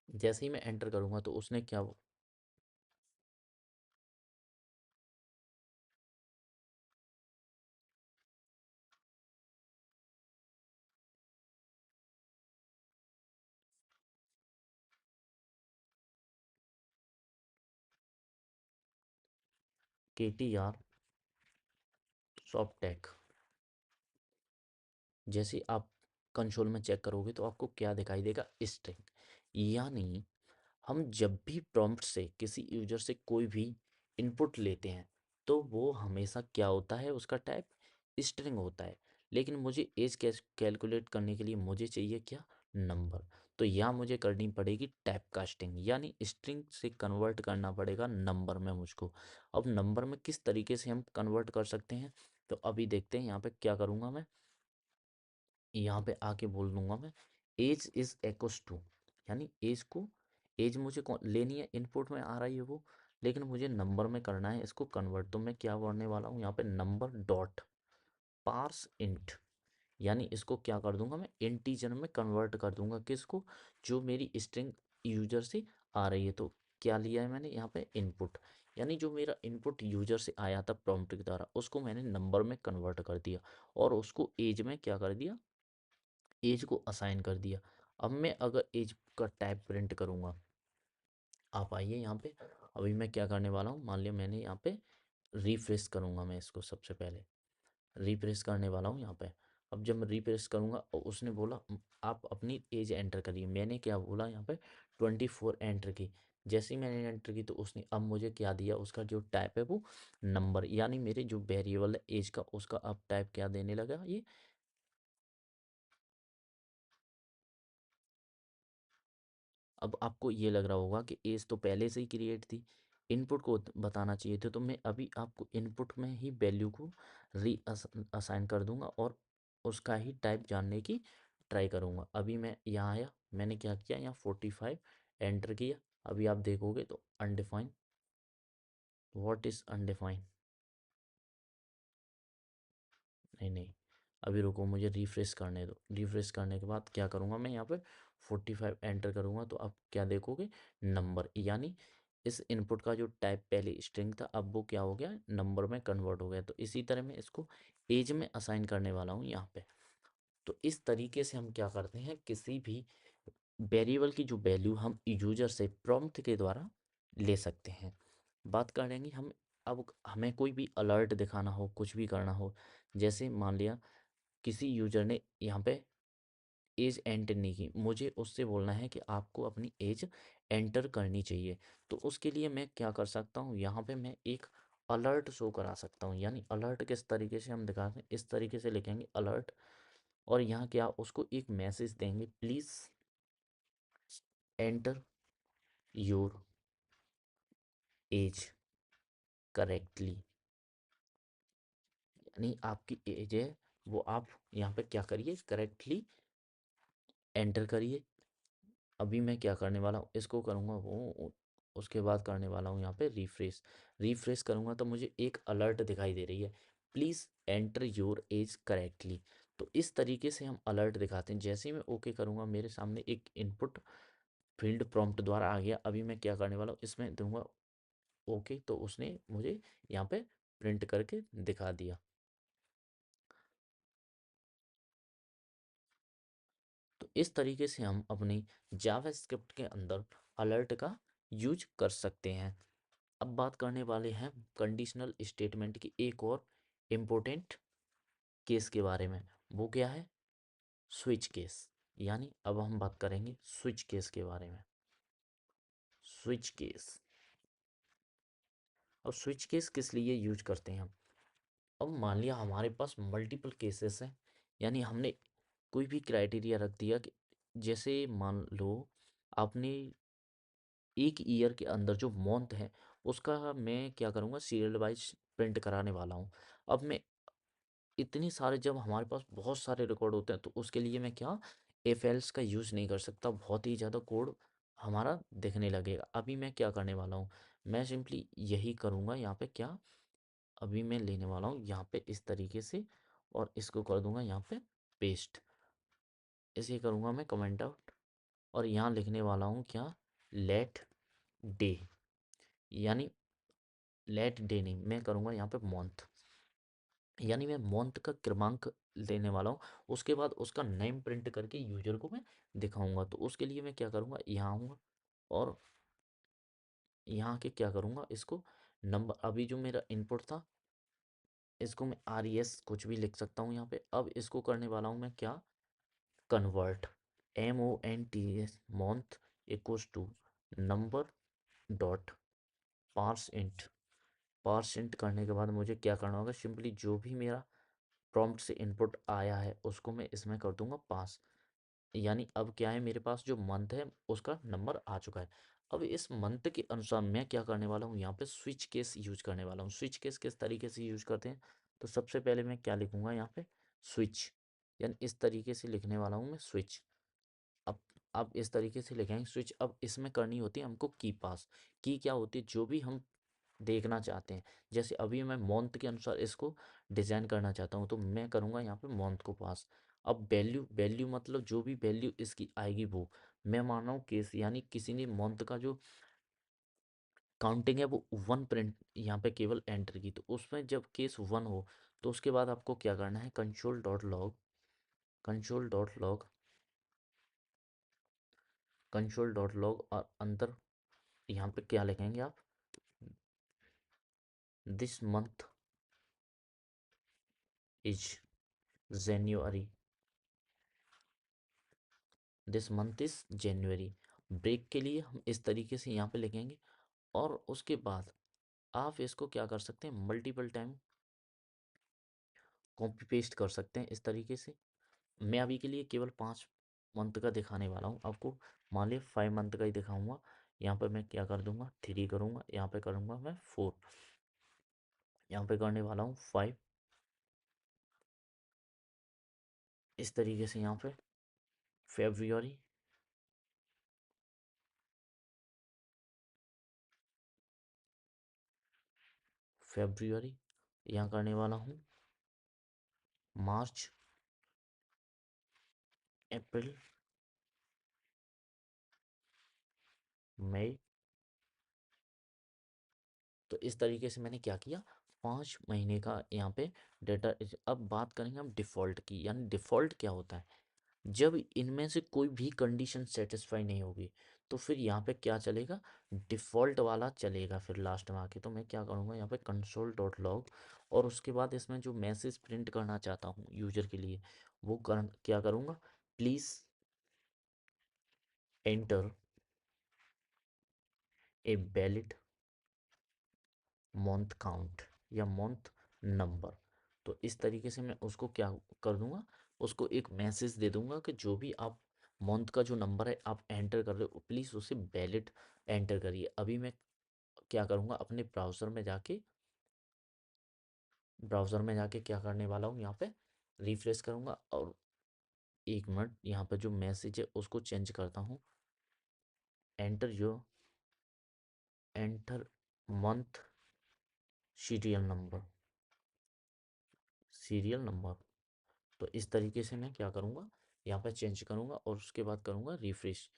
जैसे ही मैं एंटर करूँगा तो उसने क्या, के टी आर सॉफ्ट टैग। जैसे आप कंसोल में चेक करोगे तो आपको क्या दिखाई देगा, स्ट्रिंग। यानी हम जब भी प्रॉम्प्ट से किसी यूजर से कोई भी इनपुट लेते हैं तो वो हमेशा क्या होता है, उसका टाइप स्ट्रिंग होता है। लेकिन मुझे एज कैलकुलेट करने के लिए मुझे चाहिए क्या, नंबर। तो यहाँ मुझे करनी पड़ेगी टाइप कास्टिंग, यानी स्ट्रिंग से कन्वर्ट करना पड़ेगा नंबर में मुझको। अब नंबर में किस तरीके से हम कन्वर्ट कर सकते हैं, तो अभी देखते हैं। यहाँ पे क्या करूँगा मैं, यहाँ पे आके बोल दूंगा मैं एज इज इक्वस टू, यानी एज को, एज मुझे लेनी है, इनपुट में आ रही है वो, लेकिन मुझे नंबर में करना है इसको कन्वर्ट। तो मैं क्या करने वाला हूँ यहाँ पे, नंबर डॉट पार्स इंट, यानी इसको क्या कर दूंगा मैं, इंटीजर में कन्वर्ट कर दूंगा। किसको, जो मेरी स्ट्रिंग यूजर से आ रही है। तो क्या लिया है मैंने यहाँ पे, इनपुट, यानी जो मेरा इनपुट यूजर से आया था प्रॉम्प्ट के द्वारा उसको मैंने नंबर में कन्वर्ट कर दिया और उसको एज में क्या कर दिया, एज को असाइन कर दिया। अब मैं अगर एज का टाइप प्रिंट करूँगा, आप आइए यहाँ पे, अभी मैं क्या करने वाला हूँ, मान लिया मैंने यहाँ पे रिफ्रेश करूँगा, मैं इसको सबसे पहले रिप्रेस करने वाला हूँ यहाँ पे। अब जब मैं रिप्रेस करूँगा और उसने बोला आप अपनी एज एंटर करिए, मैंने क्या बोला यहाँ पे 24 एंटर की। जैसे ही मैंने एंटर की तो उसने अब मुझे क्या दिया, उसका जो टाइप है वो नंबर, यानी मेरे जो वेरिएबल है एज का उसका अब टाइप क्या देने लगा ये। अब आपको ये लग रहा होगा कि एज तो पहले से ही क्रिएट थी, इनपुट को बताना चाहिए थे। तो मैं अभी आपको इनपुट में ही वैल्यू को री असाइन कर दूंगा और उसका ही टाइप जानने की ट्राई करूंगा। अभी मैं यहाँ आया, मैंने क्या किया, यहाँ 45 एंटर किया। अभी आप देखोगे तो अनडिफाइन, व्हाट इज अनडिफाइन, नहीं नहीं, अभी रुको, मुझे रिफ्रेश करने दो। रिफ्रेश करने के बाद क्या करूँगा मैं, यहाँ पे 45 एंटर करूँगा तो अब क्या देखोगे, नंबर, यानी इस इनपुट का जो टाइप पहले स्ट्रिंग था अब वो क्या हो गया, नंबर में कन्वर्ट हो गया। तो इसी तरह मैं इसको एज में असाइन करने वाला हूँ यहाँ पे। तो इस तरीके से हम क्या करते हैं, किसी भी वेरिएबल की जो वैल्यू हम यूजर से प्रॉम्प्ट के द्वारा ले सकते हैं। बात करेंगे हम, अब हमें कोई भी अलर्ट दिखाना हो, कुछ भी करना हो, जैसे मान लिया किसी यूजर ने यहाँ पे एज एंटर नहीं की, मुझे उससे बोलना है कि आपको अपनी एज एंटर करनी चाहिए। तो उसके लिए मैं क्या कर सकता हूँ, यहाँ पे मैं एक अलर्ट शो करा सकता हूँ। यानी अलर्ट किस तरीके से हम दिखाते हैं, इस तरीके से लिखेंगे अलर्ट, और यहाँ क्या उसको एक मैसेज देंगे, please enter your age correctly, यानी आपकी एज है वो आप यहाँ पे क्या करिए, करेक्टली एंटर करिए। अभी मैं क्या करने वाला हूँ, इसको करूँगा वो, उसके बाद करने वाला हूँ यहाँ पे रिफ्रेश। रिफ्रेश करूँगा तो मुझे एक अलर्ट दिखाई दे रही है, please enter your age correctly. तो इस तरीके से हम अलर्ट दिखाते हैं। जैसे ही मैं ओके करूँगा मेरे सामने एक इनपुट फील्ड प्रॉम्प्ट द्वारा आ गया। अभी मैं क्या करने वाला हूँ, इसमें दूंगा ओके, तो उसने मुझे यहाँ पे प्रिंट करके दिखा दिया। तो इस तरीके से हम अपनी जावास्क्रिप्ट के अंदर अलर्ट का यूज कर सकते हैं। अब बात करने वाले हैं कंडीशनल स्टेटमेंट की एक और इम्पोर्टेंट केस के बारे में। वो क्या है, स्विच केस। यानी अब हम बात करेंगे स्विच केस के बारे में। स्विच केस, अब स्विच केस किस लिए यूज करते हैं हम। अब मान लिया हमारे पास मल्टीपल केसेस हैं, यानी हमने कोई भी क्राइटेरिया रख दिया कि जैसे मान लो आपने एक ईयर के अंदर जो मंथ है उसका मैं क्या करूँगा, सीरियल वाइज प्रिंट कराने वाला हूँ। अब मैं इतने सारे, जब हमारे पास बहुत सारे रिकॉर्ड होते हैं तो उसके लिए मैं क्या इफ एल्स का यूज़ नहीं कर सकता, बहुत ही ज़्यादा कोड हमारा दिखने लगेगा। अभी मैं क्या करने वाला हूँ, मैं सिंपली यही करूँगा यहाँ पे क्या, अभी मैं लेने वाला हूँ यहाँ पे इस तरीके से और इसको कर दूंगा यहाँ पे पेस्ट। इसे करूँगा मैं कमेंट आउट और यहाँ लिखने वाला हूँ क्या, लेट डे, यानी लेट डे नहीं, मैं करूँगा यहाँ पे मंथ, यानी मैं मंथ का क्रमांक लेने वाला हूँ। उसके बाद उसका नेम प्रिंट करके यूजर को मैं दिखाऊंगा। तो उसके लिए मैं क्या करूँगा, यहाँ आऊँगा और यहाँ के क्या करूँगा, इसको नंबर, अभी जो मेरा इनपुट था इसको मैं RES कुछ भी लिख सकता हूँ यहाँ पे। अब इसको करने वाला हूँ मैं क्या, convert, MONTS month equals to number dot parse int. Parse int करने के बाद मुझे क्या करना होगा, सिंपली जो भी मेरा प्रॉम्प्ट से इनपुट आया है उसको मैं इसमें कर दूंगा पास। यानी अब क्या है, मेरे पास जो मंथ है उसका नंबर आ चुका है। अब इस मंथ के अनुसार मैं क्या करने वाला हूँ, यहाँ पे स्विच केस यूज करने वाला हूँ। स्विच केस किस तरीके से यूज करते हैं, तो सबसे पहले मैं क्या लिखूंगा यहाँ पे, स्विच, यानी इस तरीके से लिखने वाला हूँ मैं स्विच। अब अब इस तरीके से लिखेंगे स्विच। अब इसमें करनी होती है हमको की पास। की क्या होती है, जो भी हम देखना चाहते हैं, जैसे अभी मैं मंथ के अनुसार इसको डिज़ाइन करना चाहता हूँ तो मैं करूँगा यहाँ पे मंथ को पास। अब वैल्यू, वैल्यू मतलब जो भी वैल्यू इसकी आएगी वो मैं मान रहा हूँ केस, यानी किसी ने मंथ का जो काउंटिंग है वो 1 प्रिंट यहाँ पे केवल एंटर की, तो उसमें जब केस 1 हो तो उसके बाद आपको क्या करना है, console dot log, console dot log, console dot log और अंदर यहाँ पे क्या लिखेंगे आप, this month is January, this month is January। Break के लिए हम इस तरीके से यहाँ पे लिखेंगे और उसके बाद आप इसको क्या कर सकते हैं, मल्टीपल टाइम कॉपी पेस्ट कर सकते हैं इस तरीके से। मैं अभी के लिए केवल 5 मंथ का दिखाने वाला हूँ आपको, मान लिया 5 मंथ का ही दिखाऊंगा। यहाँ पर मैं क्या कर दूंगा, 3 करूँगा, यहाँ पे करूँगा मैं 4, यहाँ पे करने वाला हूँ 5, इस तरीके से यहाँ पे February, February, यहाँ करने वाला हूँ मार्च, अप्रैल, मई। तो इस तरीके से मैंने क्या किया, 5 महीने का यहाँ पे डेटा। अब बात करेंगे हम डिफ़ॉल्ट की, यानी डिफ़ॉल्ट क्या होता है, जब इनमें से कोई भी कंडीशन सेटिस्फाई नहीं होगी तो फिर यहाँ पे क्या चलेगा, डिफ़ॉल्ट वाला चलेगा फिर लास्ट में आके। तो मैं क्या करूँगा यहाँ पे कंसोल डॉट लॉग और उसके बाद इसमें जो मैसेज प्रिंट करना चाहता हूँ यूजर के लिए वो क्या करूँगा, please enter a valid month count या मंथ नंबर। तो इस तरीके से मैं उसको क्या कर दूंगा, उसको एक मैसेज दे दूंगा कि जो भी आप मंथ का जो नंबर है आप एंटर कर रहे हो प्लीज़ उसे वैलिड एंटर करिए। अभी मैं क्या करूँगा, अपने ब्राउज़र में जाके क्या करने वाला हूँ, यहाँ पे रिफ्रेश करूँगा और 1 मिनट यहाँ पे जो मैसेज है उसको चेंज करता हूँ, enter your, enter month serial number. तो इस तरीके से मैं क्या करूँगा, यहाँ पे चेंज करूँगा और उसके बाद करूँगा रिफ्रेश।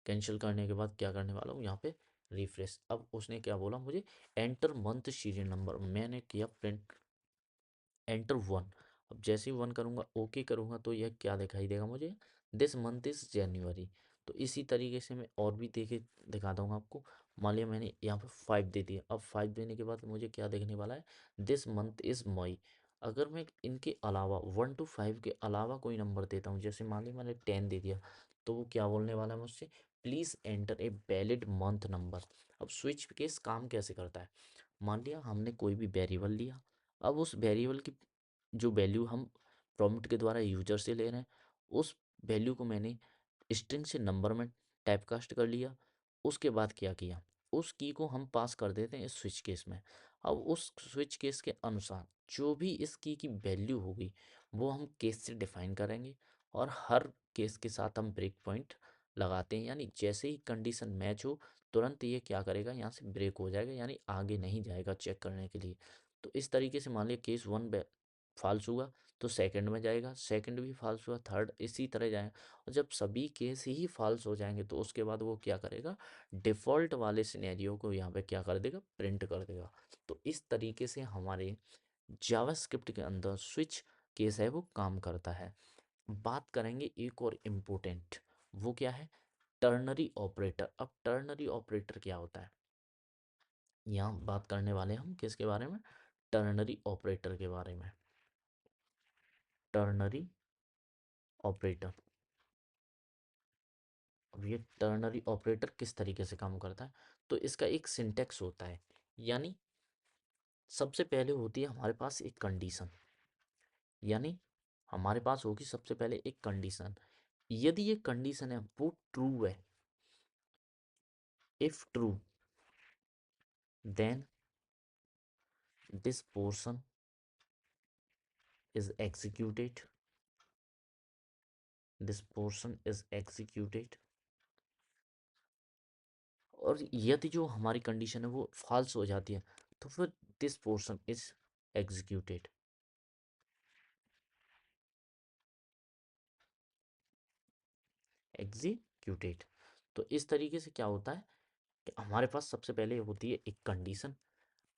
कैंसिल करने के बाद क्या करने वाला हूँ, यहाँ पे रिफ्रेश। अब उसने क्या बोला मुझे, एंटर मंथ सीरियल नंबर, मैंने किया प्रिंट एंटर 1। अब जैसे ही 1 करूँगा, ओके करूँगा तो यह क्या दिखाई देगा मुझे, दिस मंथ इज January। तो इसी तरीके से मैं और भी दिखाता हूँ आपको। मान लिया मैंने यहाँ पे 5 दे दिया, अब 5 देने के बाद मुझे क्या देखने वाला है, दिस मंथ इज मई। अगर मैं इनके अलावा 1 to 5 के अलावा कोई नंबर देता हूँ, जैसे मान लिया मैंने 10 दे दिया, तो वो क्या बोलने वाला है मुझसे, please enter a valid month number. अब स्विच केस काम कैसे करता है, मान लिया हमने कोई भी वेरिएबल लिया, अब उस वेरिएबल की जो वैल्यू हम प्रॉम्प्ट के द्वारा यूजर से ले रहे हैं उस वैल्यू को मैंने स्ट्रिंग से नंबर में टाइपकास्ट कर लिया। उसके बाद क्या किया, उस की को हम पास कर देते हैं इस स्विच केस में। अब उस स्विच केस के अनुसार जो भी इस की वैल्यू होगी वो हम केस से डिफाइन करेंगे और हर केस के साथ हम ब्रेक पॉइंट लगाते हैं, यानी जैसे ही कंडीशन मैच हो तुरंत ये क्या करेगा, यहाँ से ब्रेक हो जाएगा, यानी आगे नहीं जाएगा चेक करने के लिए। तो इस तरीके से मान लिया केस 1 फॉल्स हुआ तो सेकंड में जाएगा, सेकंड भी फॉल्स हुआ थर्ड, इसी तरह जाएगा। और जब सभी केस ही फॉल्स हो जाएंगे तो उसके बाद वो क्या करेगा, डिफ़ॉल्ट वाले सिनेरियो को यहाँ पे क्या कर देगा, प्रिंट कर देगा। तो इस तरीके से हमारे जावास्क्रिप्ट के अंदर स्विच केस है वो काम करता है। बात करेंगे एक और इम्पोर्टेंट, वो क्या है, टर्नरी ऑपरेटर। अब टर्नरी ऑपरेटर क्या होता है, यहाँ बात करने वाले हम किसके बारे में, टर्नरी ऑपरेटर के बारे में। टर्नरी ऑपरेटर, अब ये टर्नरी ऑपरेटर किस तरीके से काम करता है, तो इसका एक सिंटेक्स होता है, यानी सबसे पहले होती है हमारे पास एक कंडीशन, यानी हमारे पास होगी सबसे पहले एक कंडीशन। यदि ये कंडीशन है वो ट्रू है, if true then this portion is executed, this portion is executed। और यदि जो हमारी कंडीशन है वो फॉल्स हो जाती है तो फिर this portion is executed. Executed. तो इस तरीके से क्या होता है कि हमारे पास सबसे पहले होती है एक कंडीशन,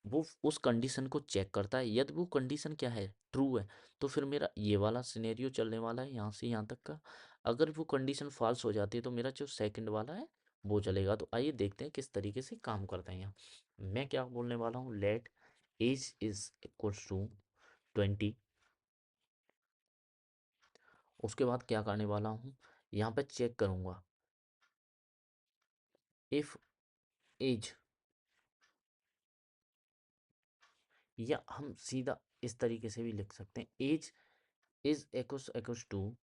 वो उस कंडीशन को चेक करता है, यदि वो कंडीशन क्या है, ट्रू है, तो फिर मेरा ये वाला सिनेरियो चलने वाला है यहाँ से यहाँ तक का। अगर वो कंडीशन फॉल्स हो जाती है तो मेरा जो सेकंड वाला है वो चलेगा। तो आइए देखते हैं किस तरीके से काम करता है। यहाँ मैं क्या बोलने वाला हूँ, let age is equals to 20। उसके बाद क्या करने वाला हूँ, यहाँ पे चेक करूँगा इफ एज, या हम सीधा इस तरीके से भी लिख सकते हैं, age is equals to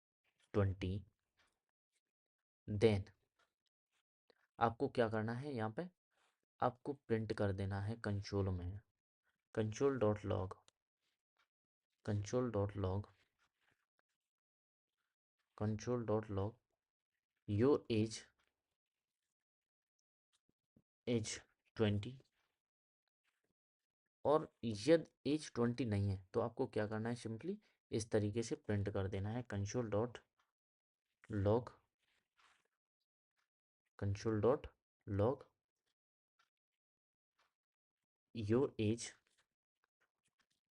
20, then आपको क्या करना है, यहाँ पे आपको प्रिंट कर देना है कंसोल में, console dot log, console dot log, console dot log your age age 20। और यदि एज 20 नहीं है तो आपको क्या करना है, सिंपली इस तरीके से प्रिंट कर देना है console dot log, console dot log your age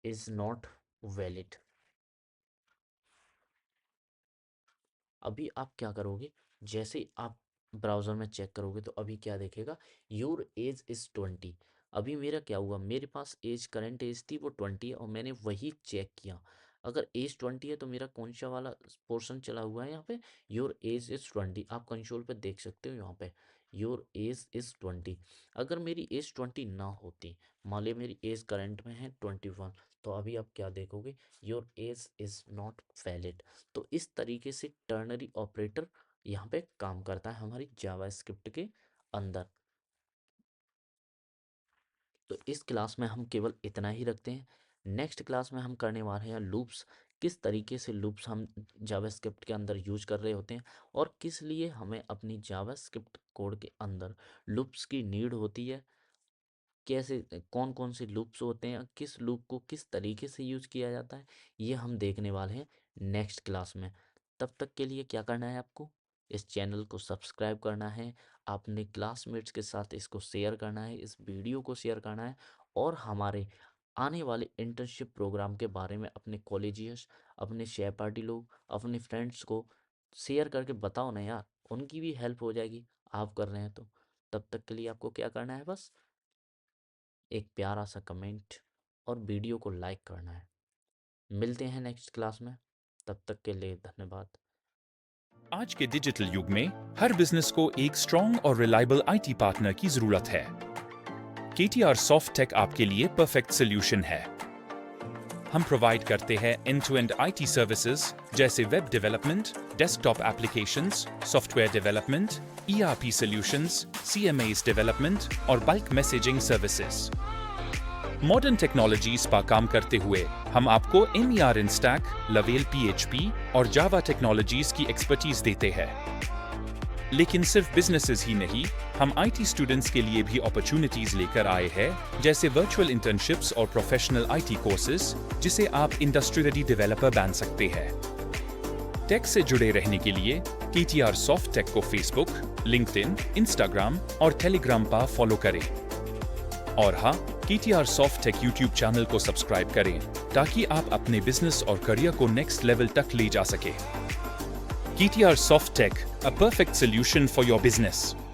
is not valid. अभी आप क्या करोगे, जैसे आप ब्राउज़र में चेक करोगे तो अभी क्या देखेगा, योर एज इज़ 20। अभी मेरा क्या हुआ, मेरे पास एज करंट एज थी वो 20 है और मैंने वही चेक किया। अगर एज 20 है तो मेरा कौन सा वाला पोर्शन चला हुआ है यहाँ पे, योर एज इज़ 20। आप कंसोल पे देख सकते हो यहाँ पे योर एज इज़ 20। अगर मेरी एज 20 ना होती, मान ली मेरी एज करंट में है 21, तो अभी आप क्या देखोगे, your age is not valid. तो इस तरीके से टर्नरी ऑपरेटर यहाँ पे काम करता है हमारी जावास्क्रिप्ट के अंदर। तो इस क्लास में हम केवल इतना ही रखते हैं। नेक्स्ट क्लास में हम करने वाले हैं लूप्स, किस तरीके से लूप्स हम जावास्क्रिप्ट के अंदर यूज कर रहे होते हैं और किस लिए हमें अपनी जावास्क्रिप्ट कोड के अंदर लूप्स की नीड होती है, कैसे कौन कौन से लूप्स होते हैं, किस लूप को किस तरीके से यूज किया जाता है, ये हम देखने वाले हैं नेक्स्ट क्लास में। तब तक के लिए क्या करना है, आपको इस चैनल को सब्सक्राइब करना है, अपने क्लासमेट्स के साथ इसको शेयर करना है, इस वीडियो को शेयर करना है, और हमारे आने वाले इंटर्नशिप प्रोग्राम के बारे में अपने कॉलेजियस, अपने सहपाठी लोग, अपने फ्रेंड्स को शेयर करके बताओ ना यार, उनकी भी हेल्प हो जाएगी आप कर रहे हैं तो। तब तक के लिए आपको क्या करना है, बस एक प्यारा सा कमेंट और वीडियो को लाइक करना है। मिलते हैं नेक्स्ट क्लास में, तब तक के लिए धन्यवाद। आज के डिजिटल युग में हर बिजनेस को एक स्ट्रॉन्ग और रिलायबल आईटी पार्टनर की जरूरत है। KTR सॉफ्ट टेक आपके लिए परफेक्ट सॉल्यूशन है। हम प्रोवाइड करते हैं एंड-टू-एंड आईटी सर्विसेज जैसे web development, desktop applications, software development, ERP solutions, CMAs development और bulk messaging services. Modern technologies पर काम करते हुए हम आपको MER in stack, Laravel PHP और जावा टेक्नोलॉजीज की एक्सपर्टीज देते हैं। लेकिन सिर्फ बिजनेसेस ही नहीं, हम IT स्टूडेंट्स के लिए भी अपॉर्चुनिटीज लेकर आए हैं, जैसे वर्चुअल इंटर्नशिप्स और प्रोफेशनल IT कोर्सेज, जिसे आप इंडस्ट्री रेडी डेवलपर बन सकते हैं। टेक से जुड़े रहने के लिए KTR सॉफ्ट टेक को फेसबुक, लिंक्डइन, इंस्टाग्राम और टेलीग्राम पर फॉलो करें। और हाँ, KTR Soft take YouTube channel को सब्सक्राइब करें ताकि आप अपने बिजनेस और करियर को नेक्स्ट लेवल तक ले जा सके। KTR Soft Tech, a perfect solution for your business.